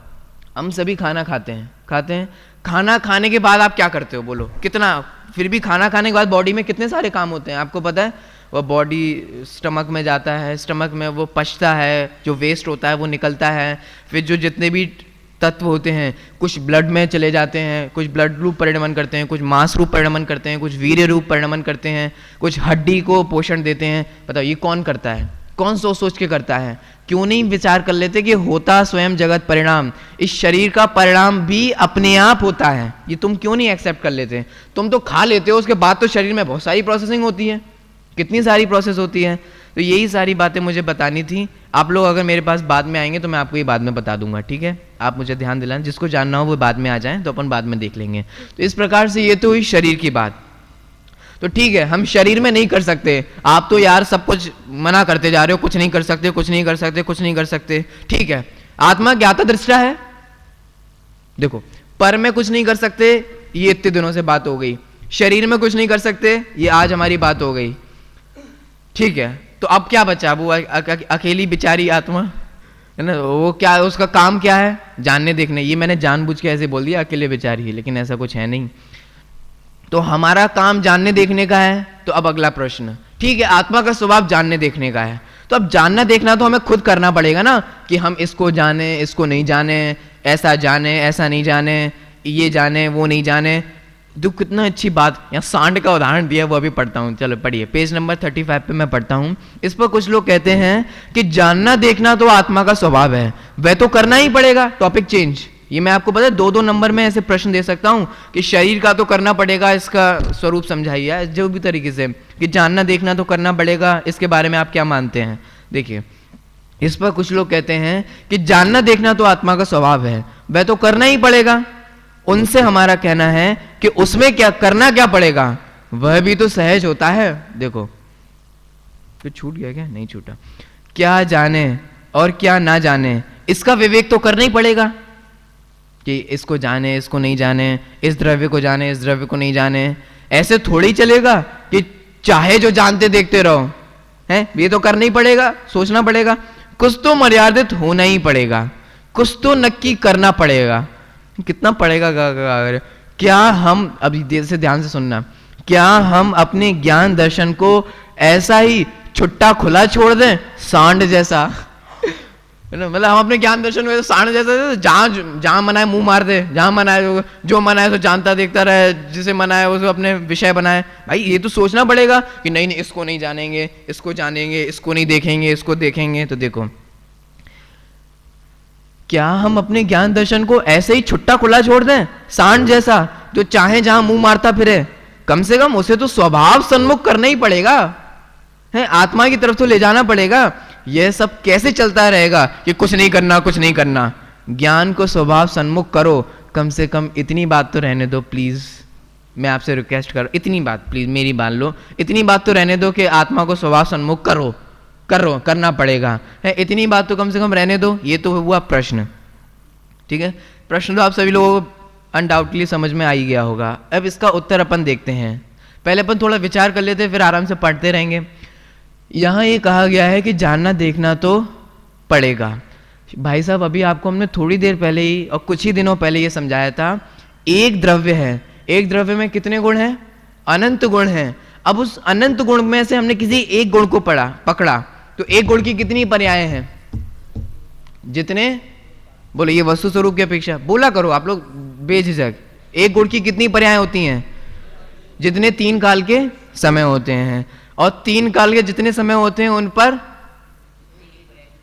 हम सभी खाना खाते हैं, खाना खाने के बाद आप क्या करते हो बोलो? कितना, फिर भी खाना खाने के बाद बॉडी में कितने सारे काम होते हैं आपको पता है? वो बॉडी स्टमक में जाता है, स्टमक में वो पचता है, जो वेस्ट होता है वो निकलता है, फिर जो जितने भी तत्व होते हैं कुछ ब्लड में चले जाते हैं, कुछ ब्लड रूप परिणमन करते हैं, कुछ मांस रूप परिणमन करते हैं, कुछ वीर्य रूप परिणमन करते हैं, कुछ हड्डी को पोषण देते हैं। बताओ ये कौन करता है? कौन सोच सोच के करता है? क्यों नहीं विचार कर लेते कि होता स्वयं जगत परिणाम, इस शरीर का परिणाम भी अपने आप होता है। ये तुम क्यों नहीं एक्सेप्ट कर लेते? तुम तो खा लेते हो, उसके बाद तो शरीर में बहुत सारी प्रोसेसिंग होती है, कितनी सारी प्रोसेस होती है। तो यही सारी बातें मुझे बतानी थी। आप लोग अगर मेरे पास बाद में आएंगे तो मैं आपको ये बाद में बता दूंगा, ठीक है? आप मुझे ध्यान दिलाएं, जिसको जानना हो वो बाद में आ जाएं, तो अपन बाद में देख लेंगे। तो इस प्रकार से ये तो हुई शरीर की बात। तो ठीक है, हम शरीर में नहीं कर सकते। आप तो यार सब कुछ मना करते जा रहे हो, कुछ नहीं कर सकते, कुछ नहीं कर सकते, कुछ नहीं कर सकते। ठीक है, आत्मा ज्ञाता दृष्टा है। देखो पर में कुछ नहीं कर सकते, ये इतने दिनों से बात हो गई। शरीर में कुछ नहीं कर सकते, ये आज हमारी बात हो गई। ठीक है, तो अब क्या बचा? वो अकेली बेचारी आत्मा है ना, वो क्या, उसका काम क्या है? जानने देखने। ये मैंने जानबूझ के ऐसे बोल दिया अकेले बेचारी, लेकिन ऐसा कुछ है नहीं। तो हमारा काम जानने देखने का है। तो अब अगला प्रश्न, ठीक है, आत्मा का स्वभाव जानने देखने का है, तो अब जानना देखना तो हमें खुद करना पड़ेगा ना, कि हम इसको जाने, इसको नहीं जाने, ऐसा जाने, ऐसा नहीं जाने, ये जाने, वो नहीं जाने। तो कितना अच्छी बात, यहाँ सांड का उदाहरण दिया, वो अभी पढ़ता हूँ। चलो पढ़िए, पेज नंबर 35 पे मैं पढ़ता हूँ। इस पर कुछ लोग कहते हैं कि जानना देखना तो आत्मा का स्वभाव है, वह तो करना ही पड़ेगा। Topic change. ये मैं आपको पता है 2-2 नंबर में ऐसे प्रश्न दे सकता हूँ कि शरीर का तो करना पड़ेगा, इसका स्वरूप समझाइए जो भी तरीके से, कि जानना देखना तो करना पड़ेगा, इसके बारे में आप क्या मानते हैं? देखिए, इस पर कुछ लोग कहते हैं कि जानना देखना तो आत्मा का स्वभाव है, वह तो करना ही पड़ेगा। उनसे हमारा कहना है कि उसमें क्या करना, क्या पड़ेगा? वह भी तो सहज होता है। देखो कुछ छूट गया क्या? नहीं छूटा। क्या जाने और क्या ना जाने, इसका विवेक तो करना ही पड़ेगा, कि इसको जाने, इसको नहीं जाने, इस द्रव्य को जाने, इस द्रव्य को नहीं जाने। ऐसे थोड़ी चलेगा कि चाहे जो जानते देखते रहो, हैं? ये तो करना ही पड़ेगा, सोचना पड़ेगा, कुछ तो मर्यादित होना ही पड़ेगा, कुछ तो नक्की करना पड़ेगा। कितना पड़ेगा? क्या हम, अभी देर से ध्यान से सुनना, क्या हम अपने ज्ञान दर्शन को ऐसा ही छुट्टा खुला छोड़ दें, सांड जैसा? मतलब हम अपने ज्ञान दर्शन में सांड जैसा, जहां मनाए मुंह मार दे, जहां मनाए जो मनाए तो जानता देखता रहे, जिसे मनाए उसको अपने विषय बनाए। भाई ये तो सोचना पड़ेगा कि नहीं नहीं, इसको नहीं जानेंगे, इसको जानेंगे, इसको नहीं देखेंगे, इसको देखेंगे। तो देखो क्या हम अपने ज्ञान दर्शन को ऐसे ही छुट्टा खुला छोड़ दें, सांड जैसा जो चाहे जहां मुंह मारता फिरे? कम से कम उसे तो स्वभाव सन्मुख करना ही पड़ेगा, है, आत्मा की तरफ तो ले जाना पड़ेगा। यह सब कैसे चलता रहेगा कि कुछ नहीं करना, कुछ नहीं करना? ज्ञान को स्वभाव सन्मुख करो, कम से कम इतनी बात तो रहने दो प्लीज। मैं आपसे रिक्वेस्ट कर, इतनी बात प्लीज मेरी मान लो, इतनी बात तो रहने दो कि आत्मा को स्वभाव सन्मुख करो, करना पड़ेगा, है, इतनी बात तो कम से कम रहने दो। ये तो हुआ प्रश्न, ठीक है। प्रश्न तो आप सभी लोगों को अनडाउटली समझ में आ ही गया होगा। अब इसका उत्तर अपन देखते हैं। पहले अपन थोड़ा विचार कर लेते हैं, फिर आराम से पढ़ते रहेंगे। यहां ये कहा गया है कि जानना देखना तो पड़ेगा। भाई साहब, अभी आपको हमने थोड़ी देर पहले ही और कुछ ही दिनों पहले ये समझाया था, एक द्रव्य है, एक द्रव्य में कितने गुण हैं? अनंत गुण हैं। अब उस अनंत गुण में से हमने किसी एक गुण को पकड़ा, तो एक गुण की कितनी पर्याय हैं? जितने, बोलो ये वस्तु स्वरूप की अपेक्षा, बोला करो आप लोग बेझिझक, एक गुण की कितनी पर्याय होती हैं? जितने 3 काल के समय होते हैं, और 3 काल के जितने समय होते हैं उन पर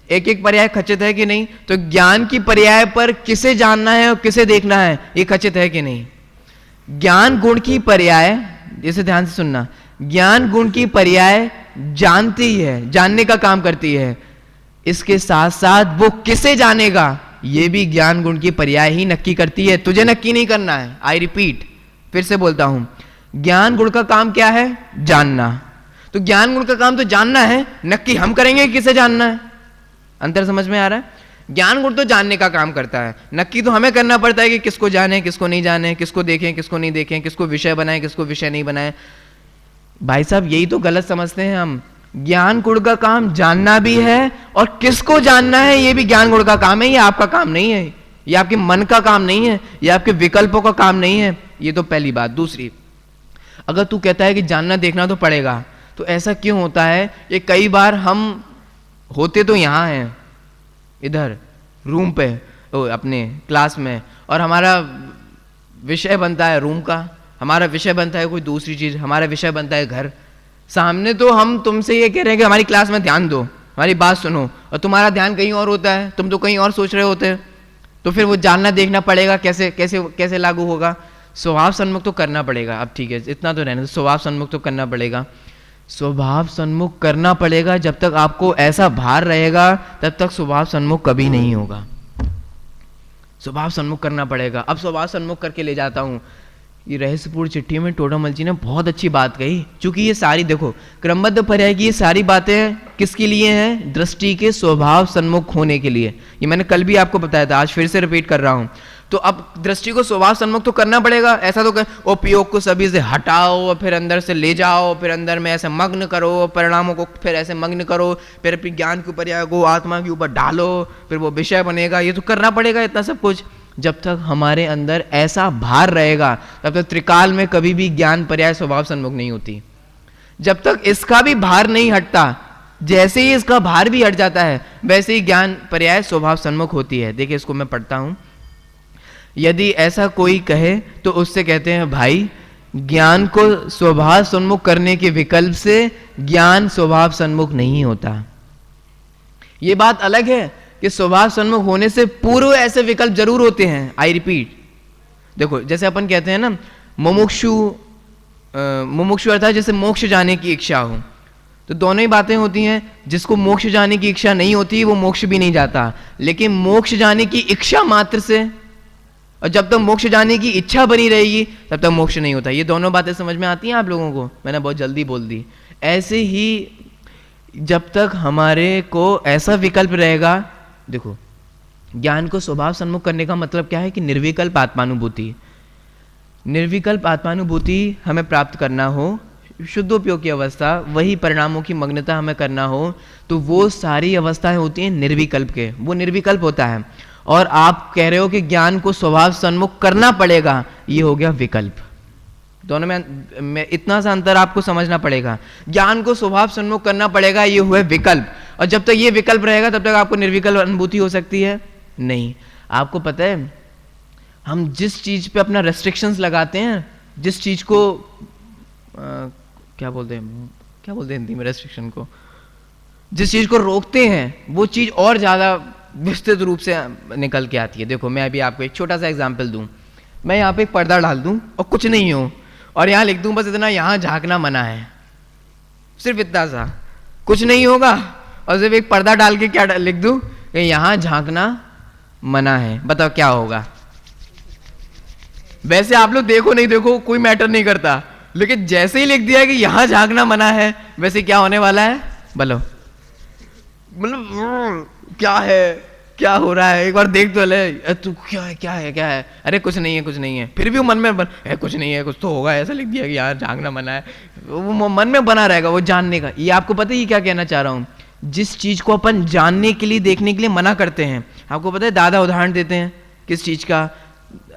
एक एक पर्याय खचित है कि नहीं? तो ज्ञान की पर्याय पर किसे जानना है और किसे देखना है, ये खचित है कि नहीं? ज्ञान गुण की पर्याय, इसे ध्यान से सुनना, ज्ञान गुण की पर्याय जानती है, जानने का काम करती है। इसके साथ साथ वो किसे जानेगा, ये भी ज्ञान गुण की पर्याय ही नक्की करती है, तुझे नक्की नहीं करना है। आई रिपीट, फिर से बोलता हूं, ज्ञान गुण का काम क्या है? जानना। तो ज्ञान गुण का काम तो जानना है, नक्की हम करेंगे किसे जानना है? अंतर समझ में आ रहा है? ज्ञान गुण तो जानने का काम करता है, नक्की तो हमें करना पड़ता है कि किसको जाने, किसको नहीं जाने, किसको देखें, किसको नहीं देखें, किसको विषय बनाए, किसको विषय नहीं बनाए। भाई साहब, यही तो गलत समझते हैं हम। ज्ञान गुण का काम जानना भी है, और किसको जानना है ये भी ज्ञान गुण का काम है। ये आपका काम नहीं है, ये आपके मन का काम नहीं है, ये आपके विकल्पों का काम नहीं है। ये तो पहली बात। दूसरी, अगर तू कहता है कि जानना देखना तो पड़ेगा, तो ऐसा क्यों होता है कि कई बार हम होते तो यहाँ हैं, इधर रूम पे, अपने क्लास में, और हमारा विषय बनता है रूम का, हमारा विषय बनता है कोई दूसरी चीज, हमारा विषय बनता है घर। सामने तो हम तुमसे ये कह रहे हैं कि हमारी क्लास में ध्यान दो, हमारी बात सुनो, और तुम्हारा ध्यान कहीं और होता है, तुम तो कहीं और सोच रहे होते हैं। तो फिर वो जानना देखना पड़ेगा कैसे कैसे कैसे लागू होगा? स्वभाव सन्मुख तो करना पड़ेगा। अब ठीक है, इतना तो रहने दो, स्वभाव सन्मुख तो करना पड़ेगा। स्वभाव सन्मुख करना पड़ेगा, जब तक आपको ऐसा भार रहेगा तब तक स्वभाव सन्मुख कभी नहीं होगा। स्वभाव सन्मुख करना पड़ेगा। अब स्वभाव सन्मुख करके ले जाता हूं। ये रहस्यपूर्ण चिट्ठी में टोडामल जी ने बहुत अच्छी बात कही, क्योंकि ये सारी देखो क्रमबद्ध पर्याय की ये सारी बातें किसके लिए हैं? दृष्टि के स्वभाव सन्मुख होने के लिए। ये मैंने कल भी आपको बताया था, आज फिर से रिपीट कर रहा हूं। तो अब दृष्टि को स्वभाव सन्मुख तो करना पड़ेगा। ऐसा तो उपयोग को सभी से हटाओ और फिर अंदर से ले जाओ, फिर अंदर में ऐसे मग्न करो, परिणामों को फिर ऐसे मग्न करो, फिर अपनी ज्ञान के पर्याय को आत्मा के ऊपर डालो, फिर वो विषय बनेगा। ये तो करना पड़ेगा इतना सब कुछ। जब तक हमारे अंदर ऐसा भार रहेगा तब तक त्रिकाल में कभी भी ज्ञान पर्याय स्वभाव सन्मुख नहीं होती। जब तक इसका भी भार नहीं हटता, जैसे ही इसका भार भी हट जाता है वैसे ही ज्ञान पर्याय स्वभाव सन्मुख होती है। देखिए इसको मैं पढ़ता हूं। यदि ऐसा कोई कहे तो उससे कहते हैं, भाई ज्ञान को स्वभाव सन्मुख करने के विकल्प से ज्ञान स्वभाव सन्मुख नहीं होता। यह बात अलग है कि स्वभाव सन्मुख होने से पूर्व ऐसे विकल्प जरूर होते हैं। आई रिपीट, देखो जैसे अपन कहते हैं ना, मुमुक्षु अर्थात जैसे मोक्ष जाने की इच्छा हो, तो दोनों ही बातें होती हैं। जिसको मोक्ष जाने की इच्छा नहीं होती वो मोक्ष भी नहीं जाता, लेकिन मोक्ष जाने की इच्छा मात्र से, और जब तक मोक्ष जाने की इच्छा बनी रहेगी तब तक मोक्ष नहीं होता। ये दोनों बातें समझ में आती हैं आप लोगों को? मैंने बहुत जल्दी बोल दी। ऐसे ही जब तक हमारे को ऐसा विकल्प रहेगा, देखो ज्ञान को स्वभाव सन्मुख करने का मतलब क्या है कि निर्विकल्प आत्मानुभूति। निर्विकल्प आत्मानुभूति हमें प्राप्त करना हो, शुद्धोपयोग की अवस्था, वही परिणामों की मग्नता हमें करना हो, तो वो सारी अवस्थाएं होती हैं निर्विकल्प के, वो निर्विकल्प होता है। और आप कह रहे हो कि ज्ञान को स्वभाव सन्मुख करना पड़ेगा, ये हो गया विकल्प। दोनों में इतना सा अंतर आपको समझना पड़ेगा। ज्ञान को स्वभाव सन्मुख करना पड़ेगा, ये हुए विकल्प, और जब तक ये विकल्प रहेगा तब तक आपको निर्विकल्प अनुभूति हो सकती है नहीं। आपको पता है हम जिस चीज पे अपना रेस्ट्रिक्शंस लगाते हैं, जिस चीज को क्या बोलते हैं हिंदी में रेस्ट्रिक्शन को, जिस चीज को रोकते हैं वो चीज और ज्यादा विस्तृत रूप से निकल के आती है। देखो मैं अभी आपको एक छोटा सा एग्जाम्पल दूं, मैं यहाँ पे एक पर्दा डाल दूं और कुछ नहीं हो, और यहाँ लिख दूं बस इतना, यहाँ झांकना मना है, सिर्फ इतना सा, कुछ नहीं होगा, और सिर्फ एक पर्दा डाल के क्या लिख दूं कि यहाँ झांकना मना है, बताओ क्या होगा? वैसे आप लोग देखो नहीं देखो कोई मैटर नहीं करता, लेकिन जैसे ही लिख दिया कि यहां झांकना मना है, वैसे क्या होने वाला है बोलो? मतलब क्या है, क्या हो रहा है, एक बार देख तो ले, तू क्या है क्या है क्या है, अरे कुछ नहीं है कुछ नहीं है, फिर भी वो मन में कुछ नहीं है, कुछ तो होगा, ऐसा लिख दिया कि यार झांकना मना है, वो मन में बना रहेगा वो जानने का। ये आपको पता है ये क्या कहना चाह रहा हूं? जिस चीज को अपन जानने के लिए देखने के लिए मना करते हैं, आपको पता है दादा उदाहरण देते हैं किस चीज का,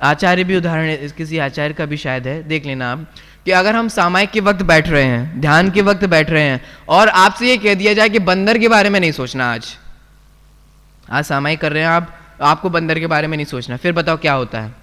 आचार्य भी उदाहरण, किसी आचार्य का भी शायद है, देख लेना आप, कि अगर हम सामायिक के वक्त बैठ रहे हैं, ध्यान के वक्त बैठ रहे हैं, और आपसे ये कह दिया जाए कि बंदर के बारे में नहीं सोचना, आज सामायिक कर रहे हैं आप, आपको बंदर के बारे में नहीं सोचना, फिर बताओ क्या होता है?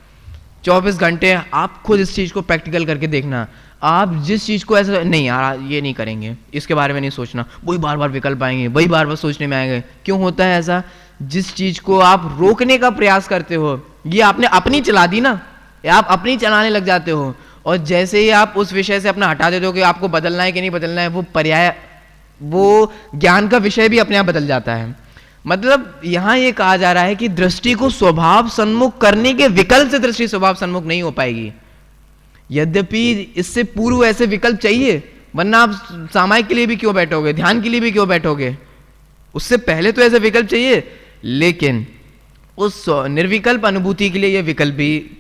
24 घंटे आप खुद इस चीज को प्रैक्टिकल करके देखना, आप जिस चीज को ऐसा नहीं यार ये नहीं करेंगे, इसके बारे में नहीं सोचना, वही बार बार विकल्प आएंगे, वही बार बार सोचने में आएंगे। क्यों होता है ऐसा? जिस चीज को आप रोकने का प्रयास करते हो, ये आपने अपनी चला दी ना, आप अपनी चलाने लग जाते हो, और जैसे ही आप उस विषय से अपना हटा देते हो कि आपको बदलना है कि नहीं बदलना है, वो पर्याय, वो ज्ञान का विषय भी अपने आप बदल जाता है। मतलब यहां ये कहा जा रहा है कि दृष्टि को स्वभाव सन्मुख करने के विकल्प से दृष्टि स्वभाव सन्मुख नहीं हो पाएगी। यद्यपि इससे पूर्व ऐसे विकल्प चाहिए, वरना आप सामायिक के लिए भी क्यों बैठोगे, ध्यान के लिए भी क्यों बैठोगे, उससे पहले तो ऐसे विकल्प चाहिए। लेकिन उस निर्विकल्प अनुभूति के लिए ये विकल्प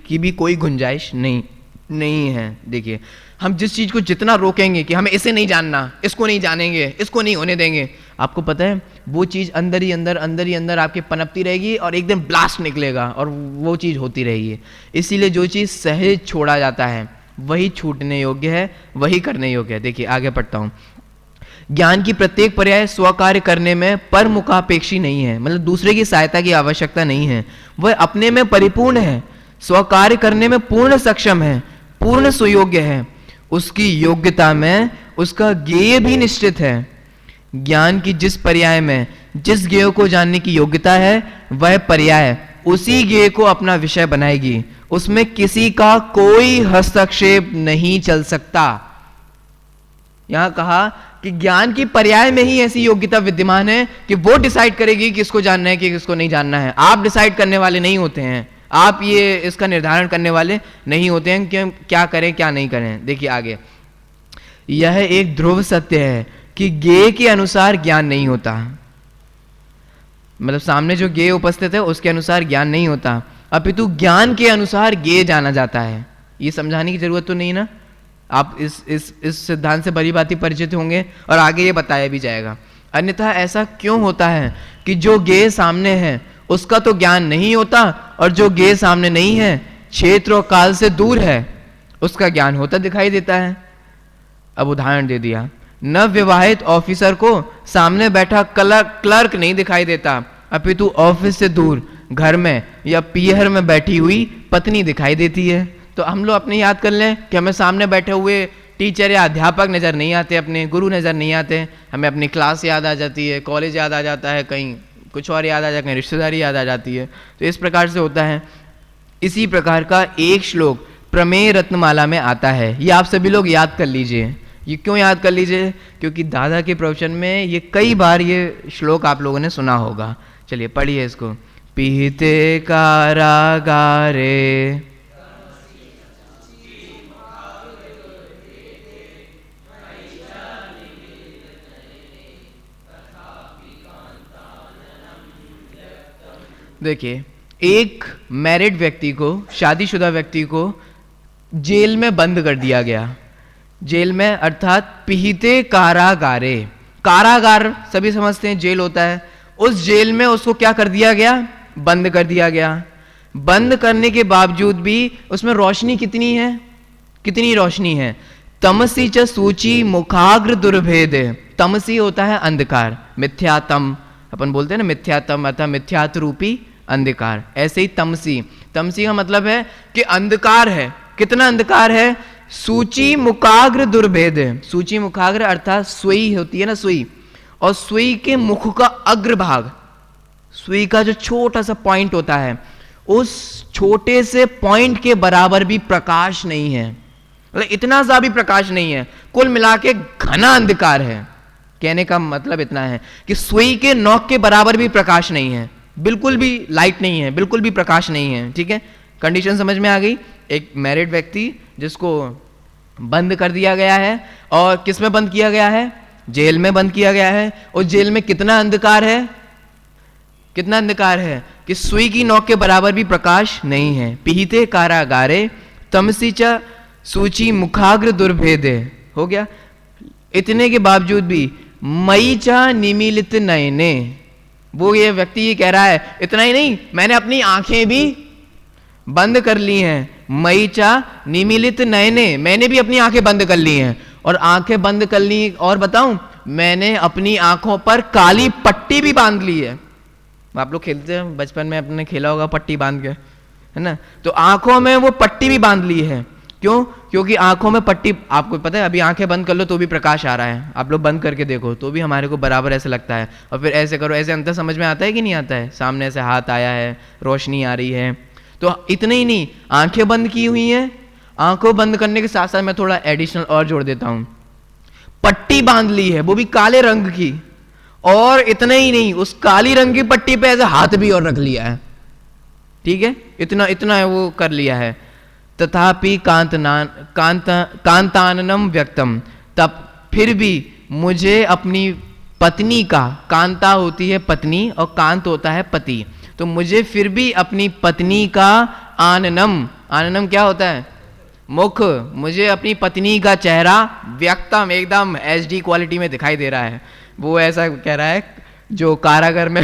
की भी कोई गुंजाइश नहीं है। देखिए हम जिस चीज को जितना रोकेंगे कि हमें इसे नहीं जानना, इसको नहीं जानेंगे, इसको नहीं होने देंगे, आपको पता है वो चीज अंदर ही अंदर आपके पनपती रहेगी और एक दिन ब्लास्ट निकलेगा और वो चीज होती रहेगी। इसीलिए जो चीज सहज छोड़ा जाता है वही छूटने योग्य है, वही करने योग्य है। देखिए आगे पढ़ता हूं। ज्ञान की प्रत्येक पर्याय स्वकार्य करने में परमुखापेक्षी नहीं है, मतलब दूसरे की सहायता की आवश्यकता नहीं है, वह अपने में परिपूर्ण है, स्वकार्य करने में पूर्ण सक्षम है, पूर्ण सुयोग्य है, उसकी योग्यता में उसका ज्ञेय भी निश्चित है। ज्ञान की जिस पर्याय में जिस ज्ञेय को जानने की योग्यता है, वह पर्याय उसी ज्ञेय को अपना विषय बनाएगी, उसमें किसी का कोई हस्तक्षेप नहीं चल सकता। यहां कहा कि ज्ञान की पर्याय में ही ऐसी योग्यता विद्यमान है कि वो डिसाइड करेगी कि किसको जानना है कि किसको नहीं जानना है। आप डिसाइड करने वाले नहीं होते हैं, आप ये इसका निर्धारण करने वाले नहीं होते हैं कि क्या करें क्या नहीं करें। देखिए आगे, यह एक ध्रुव सत्य है कि ज्ञेय के अनुसार ज्ञान नहीं होता, मतलब सामने जो ज्ञेय उपस्थित है उसके अनुसार ज्ञान नहीं होता, अपितु ज्ञान के अनुसार ज्ञेय जाना जाता है। ये समझाने की जरूरत तो नहीं ना, आप इस सिद्धांत से बड़ी बात ही परिचित होंगे और आगे ये बताया भी जाएगा। अन्यथा ऐसा क्यों होता है कि जो ज्ञेय सामने है उसका तो ज्ञान नहीं होता, और जो ज्ञेय सामने नहीं है, क्षेत्र और काल से दूर है, उसका ज्ञान होता दिखाई देता है। अब उदाहरण दे दिया, नवविवाहित ऑफिसर को सामने बैठा क्लर्क नहीं दिखाई देता, अपितु ऑफिस से दूर घर में या पीहर में बैठी हुई पत्नी दिखाई देती है। तो हम लोग अपने याद कर लें कि हमें सामने बैठे हुए टीचर या अध्यापक नजर नहीं आते, अपने गुरु नजर नहीं आते, हमें अपनी क्लास याद आ जाती है, कॉलेज याद आ जाता है, कहीं कुछ और याद आ जाता है, कहीं रिश्तेदारी याद आ जाती है। तो इस प्रकार से होता है। इसी प्रकार का एक श्लोक प्रमेय रत्नमाला में आता है, ये आप सभी लोग याद कर लीजिए। ये क्यों याद कर लीजिए? क्योंकि दादा के प्रवचन में ये कई बार ये श्लोक आप लोगों ने सुना होगा। चलिए पढ़िए इसको। पीते कारागारे देखिए, एक मैरिड व्यक्ति को, शादीशुदा व्यक्ति को जेल में बंद कर दिया गया। जेल में अर्थात पिहिते कारागारे, कारागार सभी समझते हैं जेल होता है, उस जेल में उसको क्या कर दिया गया? बंद कर दिया गया। बंद करने के बावजूद भी उसमें रोशनी कितनी है? कितनी रोशनी है? तमसी च सूची मुखाग्र दुर्भेद। तमसी होता है अंधकार, मिथ्यातम अपन बोलते हैं ना, मिथ्यातम अर्थात मिथ्यात्व रूपी अंधकार। ऐसे ही तमसी, तमसी का मतलब है कि अंधकार है। कितना अंधकार है? सूची मुखाग्र दुर्भेद। सूची मुखाग्र अर्थात सुई होती है ना, सुई, और सुई के मुख का अग्रभाग, सुई का जो छोटा सा पॉइंट होता है, उस छोटे से पॉइंट के बराबर भी प्रकाश नहीं है, मतलब इतना सा भी प्रकाश नहीं है, कुल मिला के घना अंधकार है। कहने का मतलब इतना है कि सुई के नोक के बराबर भी प्रकाश नहीं है, बिल्कुल भी लाइट नहीं है, बिल्कुल भी प्रकाश नहीं है। ठीक है, कंडीशन समझ में आ गई। एक मैरिड व्यक्ति जिसको बंद कर दिया गया है, और किस में बंद किया गया है? जेल में बंद किया गया है। और जेल में कितना अंधकार है? कितना अंधकार है कि सुई की नोक के बराबर भी प्रकाश नहीं है। पिहिते कारागारे तमसी च सूची मुखाग्र दुर्भेदे। हो गया। इतने के बावजूद भी मई चा निमीलित नयने, वो ये व्यक्ति ये कह रहा है इतना ही नहीं, मैंने अपनी आंखें भी बंद कर ली हैं। मई चा निमीलित नयने, मैंने भी अपनी आंखें बंद कर ली हैं। और आंखें बंद कर ली, और बताऊं, मैंने अपनी आंखों पर काली पट्टी भी बांध ली है। आप लोग खेलते हैं बचपन में, अपने खेला होगा पट्टी बांध के, है ना? तो आंखों में वो पट्टी भी बांध ली है। क्यों? क्योंकि आंखों में पट्टी, आपको पता है अभी आंखें बंद कर लो तो भी प्रकाश आ रहा है, आप लोग बंद करके देखो तो भी हमारे को बराबर ऐसे लगता है। और फिर ऐसे करो, ऐसे अंतर समझ में आता है कि नहीं आता है? सामने से हाथ आया है, रोशनी आ रही है। तो इतने ही नहीं, आंखें बंद की हुई हैं, आंखों बंद करने के साथ साथ मैं थोड़ा एडिशनल और जोड़ देता हूं, पट्टी बांध ली है, वो भी काले रंग की। और इतना ही नहीं, उस काली रंग की पट्टी पे ऐसे हाथ भी और रख लिया है। ठीक है, इतना इतना वो कर लिया है। तथापि कांताननम व्यक्तम, तब फिर भी मुझे अपनी पत्नी का, कांता होती है पत्नी और कांत होता है पति, तो मुझे फिर भी अपनी पत्नी का आननम, आननम क्या होता है? मुख, मुझे अपनी पत्नी का चेहरा व्यक्तम एकदम एचडी क्वालिटी में दिखाई दे रहा है। वो ऐसा कह रहा है जो कारागार में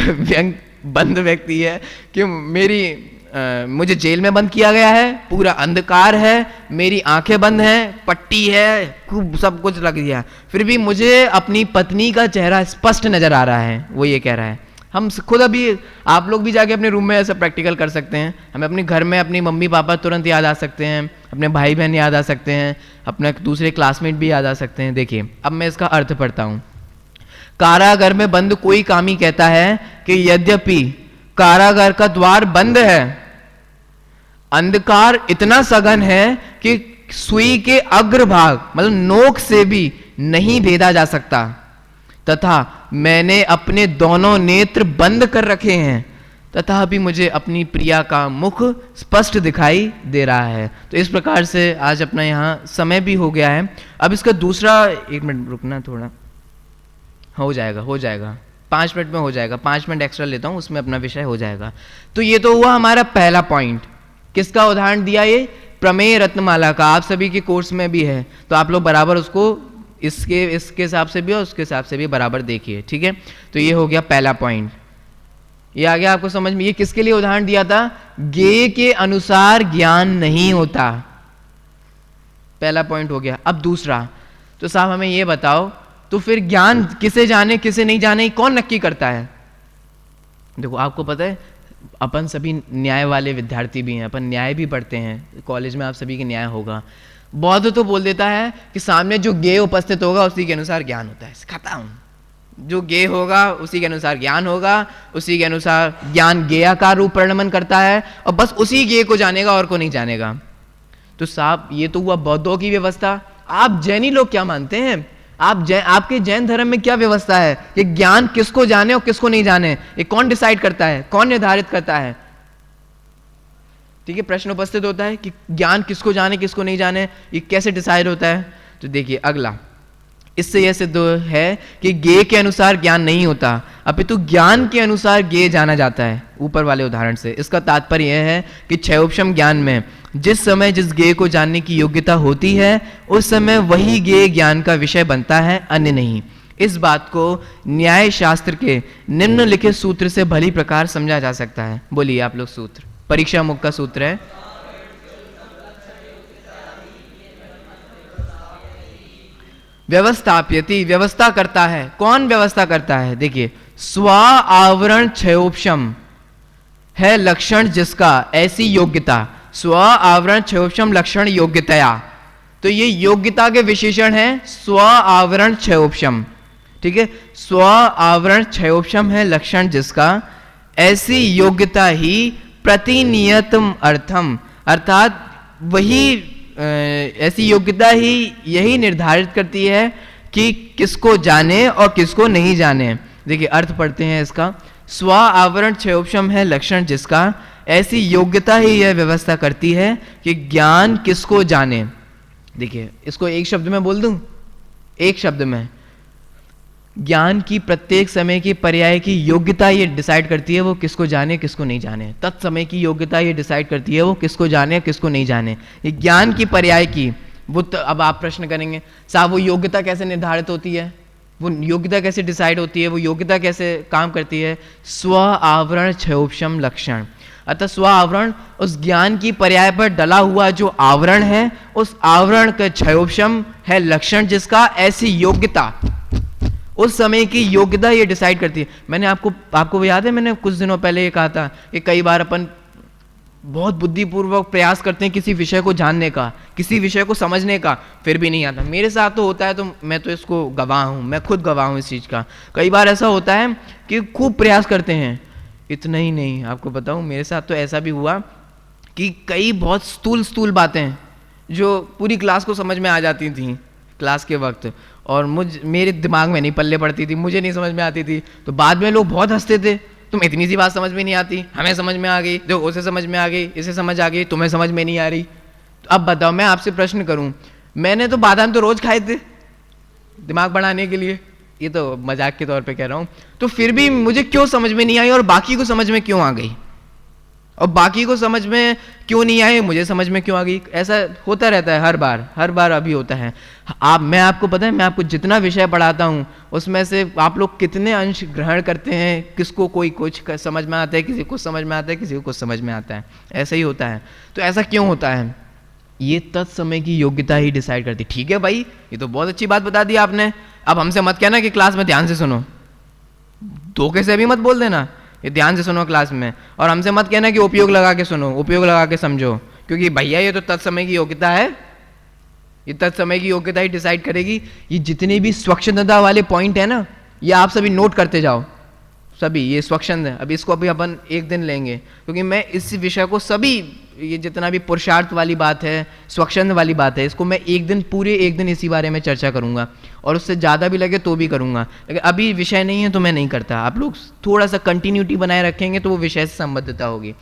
बंद व्यक्ति है कि मुझे जेल में बंद किया गया है, पूरा अंधकार है, मेरी आंखें बंद हैं, पट्टी है, खूब सब कुछ लग दिया, फिर भी मुझे अपनी पत्नी का चेहरा स्पष्ट नजर आ रहा है। वो ये कह रहा है। हम खुद अभी, आप लोग भी जाके अपने रूम में ऐसा प्रैक्टिकल कर सकते हैं। हमें अपने घर में अपनी मम्मी पापा तुरंत याद आ सकते हैं, अपने भाई बहन याद आ सकते हैं, अपने दूसरे क्लासमेट भी याद आ सकते हैं। देखिए अब मैं इसका अर्थ पढ़ता हूँ। कारागार में बंद कोई कामी कहता है कि यद्यपि कारागार का द्वार बंद है, अंधकार इतना सघन है कि सुई के अग्रभाग मतलब नोक से भी नहीं भेदा जा सकता, तथा मैंने अपने दोनों नेत्र बंद कर रखे हैं, तथापि मुझे अपनी प्रिया का मुख स्पष्ट दिखाई दे रहा है। तो इस प्रकार से आज अपना यहाँ समय भी हो गया है। अब इसका दूसरा, एक मिनट रुकना थोड़ा, हो जाएगा 5 मिनट में हो जाएगा, 5 मिनट एक्स्ट्रा लेता हूं, उसमें अपना विषय हो जाएगा। तो ये तो हुआ हमारा पहला पॉइंट। किसका उदाहरण दिया? ये प्रमेय रत्नमाला का, आप सभी के कोर्स में भी है, तो आप लोग बराबर उसको इसके हिसाब से भी और उसके हिसाब से भी बराबर देखिए। ठीक है, तो ये हो गया पहला पॉइंट, ये आ गया आपको समझ में। ये किसके लिए उदाहरण दिया था? ज्ञेय के अनुसार ज्ञान नहीं होता, पहला पॉइंट हो गया। अब दूसरा, तो साहब हमें ये बताओ, तो फिर ज्ञान किसे जाने किसे नहीं जाने कौन नक्की करता है? देखो आपको पता है अपन सभी न्याय वाले विद्यार्थी भी हैं, अपन न्याय भी पढ़ते हैं, कॉलेज में आप सभी के न्याय होगा। बौद्ध तो बोल देता है कि सामने जो ज्ञेय उपस्थित होगा उसी के अनुसार ज्ञान होता है, खत्म। जो ज्ञेय होगा उसी के अनुसार ज्ञान होगा, उसी के अनुसार ज्ञान ज्ञेयाकार रूप परिणमन करता है, और बस उसी ज्ञेय को जानेगा और को नहीं जानेगा। तो साहब ये तो हुआ बौद्धों की व्यवस्था। आप जैनी लोग क्या मानते हैं? आपके जैन धर्म में क्या व्यवस्था है कि ज्ञान किसको जाने और किसको नहीं जाने? ये कौन डिसाइड करता है, कौन निर्धारित करता है? ठीक है, प्रश्न उपस्थित होता है कि ज्ञान किसको जाने किसको नहीं जाने, ये कैसे डिसाइड होता है? तो देखिए अगला, इससे यह सिद्ध है कि ज्ञेय के अनुसार ज्ञान नहीं होता, अपितु ज्ञान के अनुसार ज्ञेय जाना जाता है, ऊपर वाले उदाहरण से। इसका तात्पर्य यह है कि क्षयोपशम ज्ञान में जिस समय जिस ज्ञेय को जानने की योग्यता होती है उस समय वही ज्ञेय ज्ञान का विषय बनता है, अन्य नहीं। इस बात को न्याय शास्त्र के निम्नलिखित सूत्र से भली प्रकार समझा जा सकता है। बोलिए आप लोग सूत्र, परीक्षा मुख का सूत्र है। व्यवस्थाप्यति, व्यवस्था करता है। कौन व्यवस्था करता है? देखिए, स्व आवरण क्षयोपशम है लक्षण जिसका, ऐसी योग्यता, स्व आवरण क्षयोपशम लक्षण योग्यतया। तो ये योग्यता के विशेषण है स्व आवरण क्षयोपशम। ठीक है, स्व आवरण क्षयोपशम है लक्षण जिसका, ऐसी योग्यता ही प्रतिनियतम अर्थम, अर्थात वही ऐसी योग्यता ही यही निर्धारित करती है कि किसको जाने और किसको नहीं जाने। देखिए अर्थ पढ़ते हैं इसका। स्व आवरण क्षयोपशम है लक्षण जिसका, ऐसी योग्यता ही यह व्यवस्था करती है कि ज्ञान किसको जाने। देखिए इसको एक शब्द में बोल दूं, एक शब्द में, ज्ञान की प्रत्येक समय की पर्याय की योग्यता ये डिसाइड करती है वो किसको जाने किसको नहीं जाने। तत्समय की योग्यता ये डिसाइड करती है वो किसको जाने किसको नहीं जाने। ये ज्ञान की पर्याय की वो अब आप प्रश्न करेंगे साहब वो योग्यता कैसे निर्धारित होती है, वो योग्यता कैसे डिसाइड होती है, वो योग्यता कैसे काम करती है। स्व आवरण क्षयोपशम लक्षण, अतः स्व आवरण उस ज्ञान की पर्याय पर डला हुआ जो आवरण है, उस आवरण का क्षयोपशम है लक्षण जिसका, ऐसी योग्यता उस समय की योग्यता ये डिसाइड करती है। मैंने आपको याद है मैंने कुछ दिनों पहले ये कहा था कि कई बार अपन बहुत बुद्धिपूर्वक प्रयास करते हैं किसी विषय को जानने का, किसी विषय को समझने का, फिर भी नहीं आता। मेरे साथ तो होता है, तो मैं तो इसको गवाह हूँ, मैं खुद गवाह हूँ इस चीज़ का। कई बार ऐसा होता है कि खूब प्रयास करते हैं, इतना ही नहीं आपको बताऊँ मेरे साथ तो ऐसा भी हुआ कि कई बहुत स्थूल बातें जो पूरी क्लास को समझ में आ जाती थी क्लास के वक्त, और मेरे दिमाग में नहीं पल्ले पड़ती थी, मुझे नहीं समझ में आती थी, तो बाद में लोग बहुत हंसते थे, तुम इतनी सी बात समझ में नहीं आती, हमें समझ में आ गई, देखो उसे समझ में आ गई, इसे समझ आ गई, तुम्हें समझ में नहीं आ रही। तो अब बताओ मैं आपसे प्रश्न करूं, मैंने तो बादाम तो रोज खाए थे दिमाग बढ़ाने के लिए, ये तो मजाक के तौर पे कह रहा हूं, तो फिर भी मुझे क्यों समझ में नहीं आई और बाकी को समझ में क्यों आ गई, और बाकी को समझ में क्यों नहीं आई मुझे समझ में क्यों आ गई। ऐसा होता रहता है हर बार अभी होता है। मैं आपको पता है मैं आपको जितना विषय पढ़ाता हूँ उसमें से आप लोग कितने अंश ग्रहण करते हैं, किसको कोई कुछ समझ में आता है, किसी को समझ में आता है, किसी को कुछ समझ में आता है, ऐसा ही होता है। तो ऐसा क्यों होता है, ये तत्समय की योग्यता ही डिसाइड करती। ठीक है भाई, ये तो बहुत अच्छी बात बता दी आपने, अब हमसे मत कहना कि क्लास में ध्यान से सुनो, धोखे से भी मत बोल देना ये ध्यान से सुनो क्लास में, और हमसे मत कहना कि उपयोग लगा के सुनो, उपयोग लगा के समझो, क्योंकि भैया ये तो तत्समय की योग्यता है, ये तत्समय की योग्यता ही डिसाइड करेगी। ये जितने भी स्वच्छंदता वाले पॉइंट है ना, ये आप सभी नोट करते जाओ, सभी ये स्वच्छंद है। अभी इसको अभी अपन एक दिन लेंगे, क्योंकि मैं इस विषय को सभी ये जितना भी पुरुषार्थ वाली बात है, स्वच्छंद वाली बात है, इसको मैं एक दिन इसी बारे में चर्चा करूंगा, और उससे ज़्यादा भी लगे तो भी करूंगा। लेकिन अभी विषय नहीं है तो मैं नहीं करता। आप लोग थोड़ा सा कंटिन्यूटी बनाए रखेंगे तो वो विषय से संबद्धता होगी।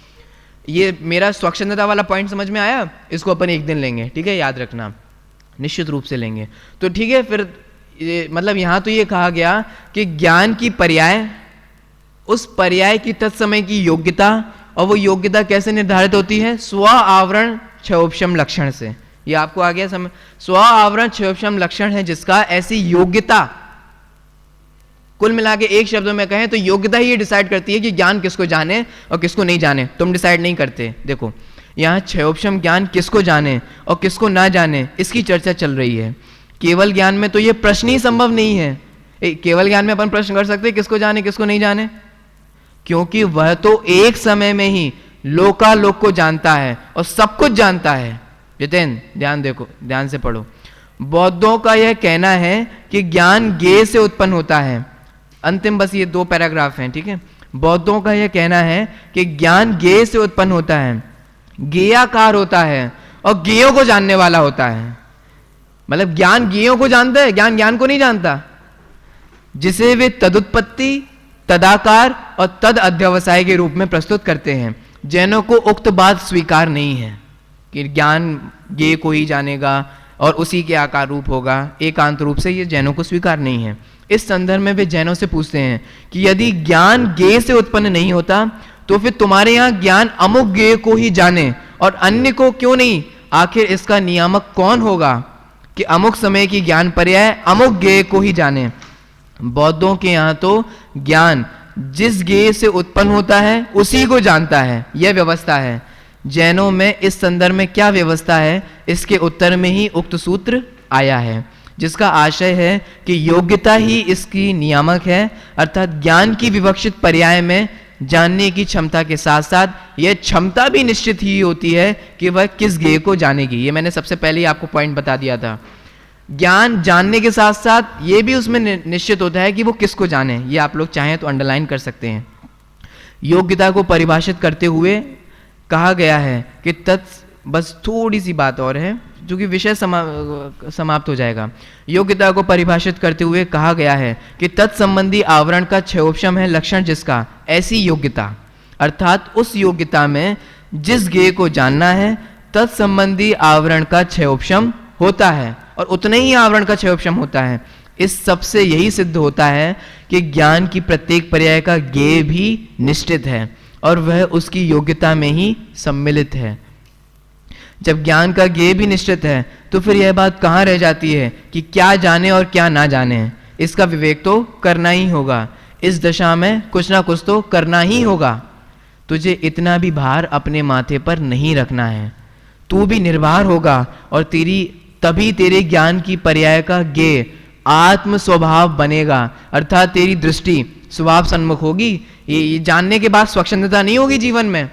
ये मेरा स्वच्छंदता वाला पॉइंट समझ में आया, इसको अपन एक दिन लेंगे, ठीक है, याद रखना, निश्चित रूप से लेंगे। तो ठीक है, फिर मतलब यहाँ तो ये कहा गया कि ज्ञान की पर्याय, उस पर्याय की तत्समय की योग्यता, और वो योग्यता कैसे निर्धारित होती है, स्व आवरण क्षयोपशम लक्षण से। ये आपको आ गया समझ, स्व आवरण क्षयोपशम लक्षण है जिसका, ऐसी योग्यता, कुल मिला के एक शब्द में कहें तो योग्यता ही ये डिसाइड करती है कि ज्ञान किसको जाने और किसको नहीं जाने। तुम डिसाइड नहीं करते। देखो यहाँ क्षयोपशम ज्ञान किसको जाने और किसको ना जाने इसकी चर्चा चल रही है। केवल ज्ञान में तो ये प्रश्न ही संभव नहीं है। केवल ज्ञान में अपन प्रश्न कर सकते किसको जाने किसको नहीं जाने, क्योंकि वह तो एक समय में ही लोकालोक को जानता है और सब कुछ जानता है। जितेंद्र ध्यान देखो, ध्यान से पढ़ो। बौद्धों का यह कहना है कि ज्ञान ज्ञेय से उत्पन्न होता है। अंतिम बस ये 2 पैराग्राफ हैं, ठीक है। बौद्धों का यह कहना है कि ज्ञान ज्ञेय से उत्पन्न होता है, ज्ञेयाकार होता है और ज्ञेयों को जानने वाला होता है। मतलब ज्ञान ज्ञेयों को जानता है, ज्ञान ज्ञान को नहीं जानता, जिसे वे तदुत्पत्ति, तदाकार और तद अध्यवसाय के रूप में प्रस्तुत करते हैं। जैनों को उक्त बात स्वीकार नहीं है कि ज्ञान ज्ञेय को ही जानेगा और उसी के आकार रूप होगा, एकांत रूप से ये जैनों को स्वीकार नहीं है। इस संदर्भ में वे जैनों से पूछते हैं कि यदि ज्ञान ज्ञेय से उत्पन्न नहीं होता तो फिर तुम्हारे यहाँ ज्ञान अमुक ज्ञेय को ही जाने और अन्य को क्यों नहीं? आखिर इसका नियामक कौन होगा कि अमुक समय की ज्ञान पर्याय अमुक ज्ञेय को ही जाने? बौद्धों के यहाँ तो ज्ञान जिस ज्ञेय से उत्पन्न होता है उसी को जानता है, यह व्यवस्था है। जैनों में इस संदर्भ में क्या व्यवस्था है, इसके उत्तर में ही उक्त सूत्र आया है, जिसका आशय है कि योग्यता ही इसकी नियामक है, अर्थात ज्ञान की विवक्षित पर्याय में जानने की क्षमता के साथ साथ यह क्षमता भी निश्चित ही होती है कि वह किस ज्ञेय को जानेगी। ये मैंने सबसे पहले ही आपको पॉइंट बता दिया था। ज्ञान जानने के साथ साथ ये भी उसमें निश्चित होता है कि वो किसको जाने। ये आप लोग चाहें तो अंडरलाइन कर सकते हैं। योग्यता को परिभाषित करते हुए कहा गया है कि बस थोड़ी सी बात और है जो कि विषय समाप्त हो जाएगा। योग्यता को परिभाषित करते हुए कहा गया है कि तत्संबंधी आवरण का क्षयोपशम है लक्षण जिसका, ऐसी योग्यता अर्थात उस योग्यता में जिस ज्ञेय को जानना है तत्संबंधी आवरण का क्षयोपशम होता है और उतने ही आवरण का क्षयोपशम होता है। इस सब से यही सिद्ध होता है कि ज्ञान की प्रत्येक पर्याय का ज्ञेय भी निश्चित है और वह उसकी योग्यता में ही सम्मिलित है। जब ज्ञान का ज्ञेय भी निश्चित है तो फिर यह बात कहाँ रह जाती है कि क्या जाने और क्या ना जाने। इसका विवेक तो करना ही होगा, इस दशा में कुछ ना कुछ तो करना ही होगा। तुझे इतना भी भार अपने माथे पर नहीं रखना है, तू भी निर्भर होगा और तभी तेरे ज्ञान की पर्याय का ज्ञेय आत्म स्वभाव बनेगा, अर्थात तेरी दृष्टि स्वभाव सन्मुख होगी। ये जानने के बाद स्वच्छंदता नहीं होगी जीवन में।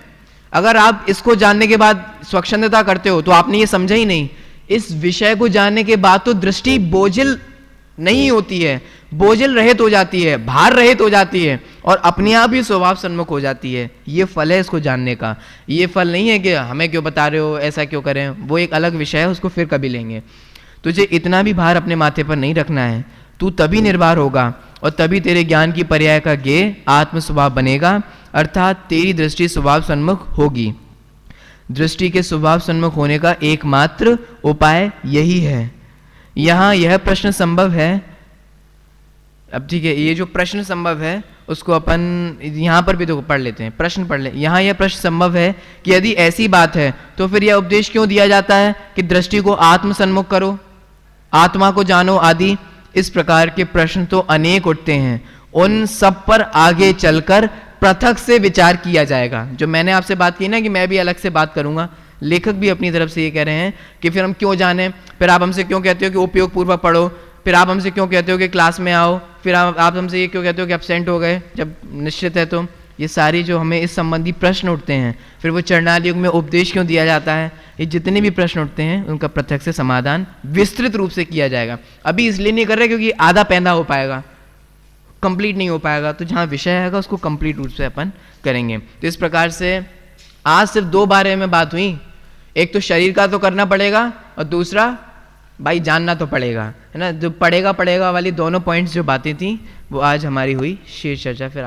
अगर आप इसको जानने के बाद स्वच्छंदता करते हो तो आपने ये समझा ही नहीं। इस विषय को जानने के बाद तो दृष्टि बोझिल नहीं होती है, बोझिल रहित हो जाती है, भार रहित हो जाती है और अपने आप ही स्वभाव सन्मुख हो जाती है। ये फल है इसको जानने का। ये फल नहीं है कि हमें क्यों बता रहे हो, ऐसा क्यों करें, वो एक अलग विषय है, उसको फिर कभी लेंगे। तुझे इतना भी भार अपने माथे पर नहीं रखना है, तू तभी निर्भर होगा और तभी तेरे ज्ञान की पर्याय का ज्ञेय आत्म स्वभाव बनेगा, अर्थात तेरी दृष्टि स्वभाव सन्मुख होगी। दृष्टि के स्वभाव सन्मुख होने का एकमात्र उपाय यही है। यहां यह प्रश्न संभव है। अब ठीक है, ये जो प्रश्न संभव है उसको अपन यहां पर भी तो पढ़ लेते हैं, प्रश्न पढ़ ले। यहां यह प्रश्न संभव है कि यदि ऐसी बात है तो फिर यह उपदेश क्यों दिया जाता है कि दृष्टि को आत्म सन्मुख करो, आत्मा को जानो आदि। इस प्रकार के प्रश्न तो अनेक उठते हैं, उन सब पर आगे चलकर पृथक से विचार किया जाएगा। जो मैंने आपसे बात की ना कि मैं भी अलग से बात करूंगा, लेखक भी अपनी तरफ से ये कह रहे हैं कि फिर हम क्यों जाने, फिर आप हमसे क्यों कहते हो कि उपयोग पूर्वक पढ़ो, फिर आप हमसे क्यों कहते हो कि क्लास में आओ, फिर आप हमसे ये क्यों कहते हो कि एब्सेंट हो गए जब निश्चित है। तो ये सारी जो हमें इस संबंधी प्रश्न उठते हैं, फिर वो चरणाल युग में उपदेश क्यों दिया जाता है, ये जितने भी प्रश्न उठते हैं उनका पृथक से समाधान विस्तृत रूप से किया जाएगा। अभी इसलिए नहीं कर रहे क्योंकि आधा पैदा हो पाएगा, कंप्लीट नहीं हो पाएगा, तो जहाँ विषय आएगा उसको कंप्लीट रूप से अपन करेंगे। तो इस प्रकार से आज सिर्फ दो बारे में बात हुई, एक तो शरीर का तो करना पड़ेगा और दूसरा भाई जानना तो पड़ेगा, है ना। जो पड़ेगा वाली दोनों पॉइंट्स जो बातें थी वो आज हमारी हुई शेष चर्चा। फिर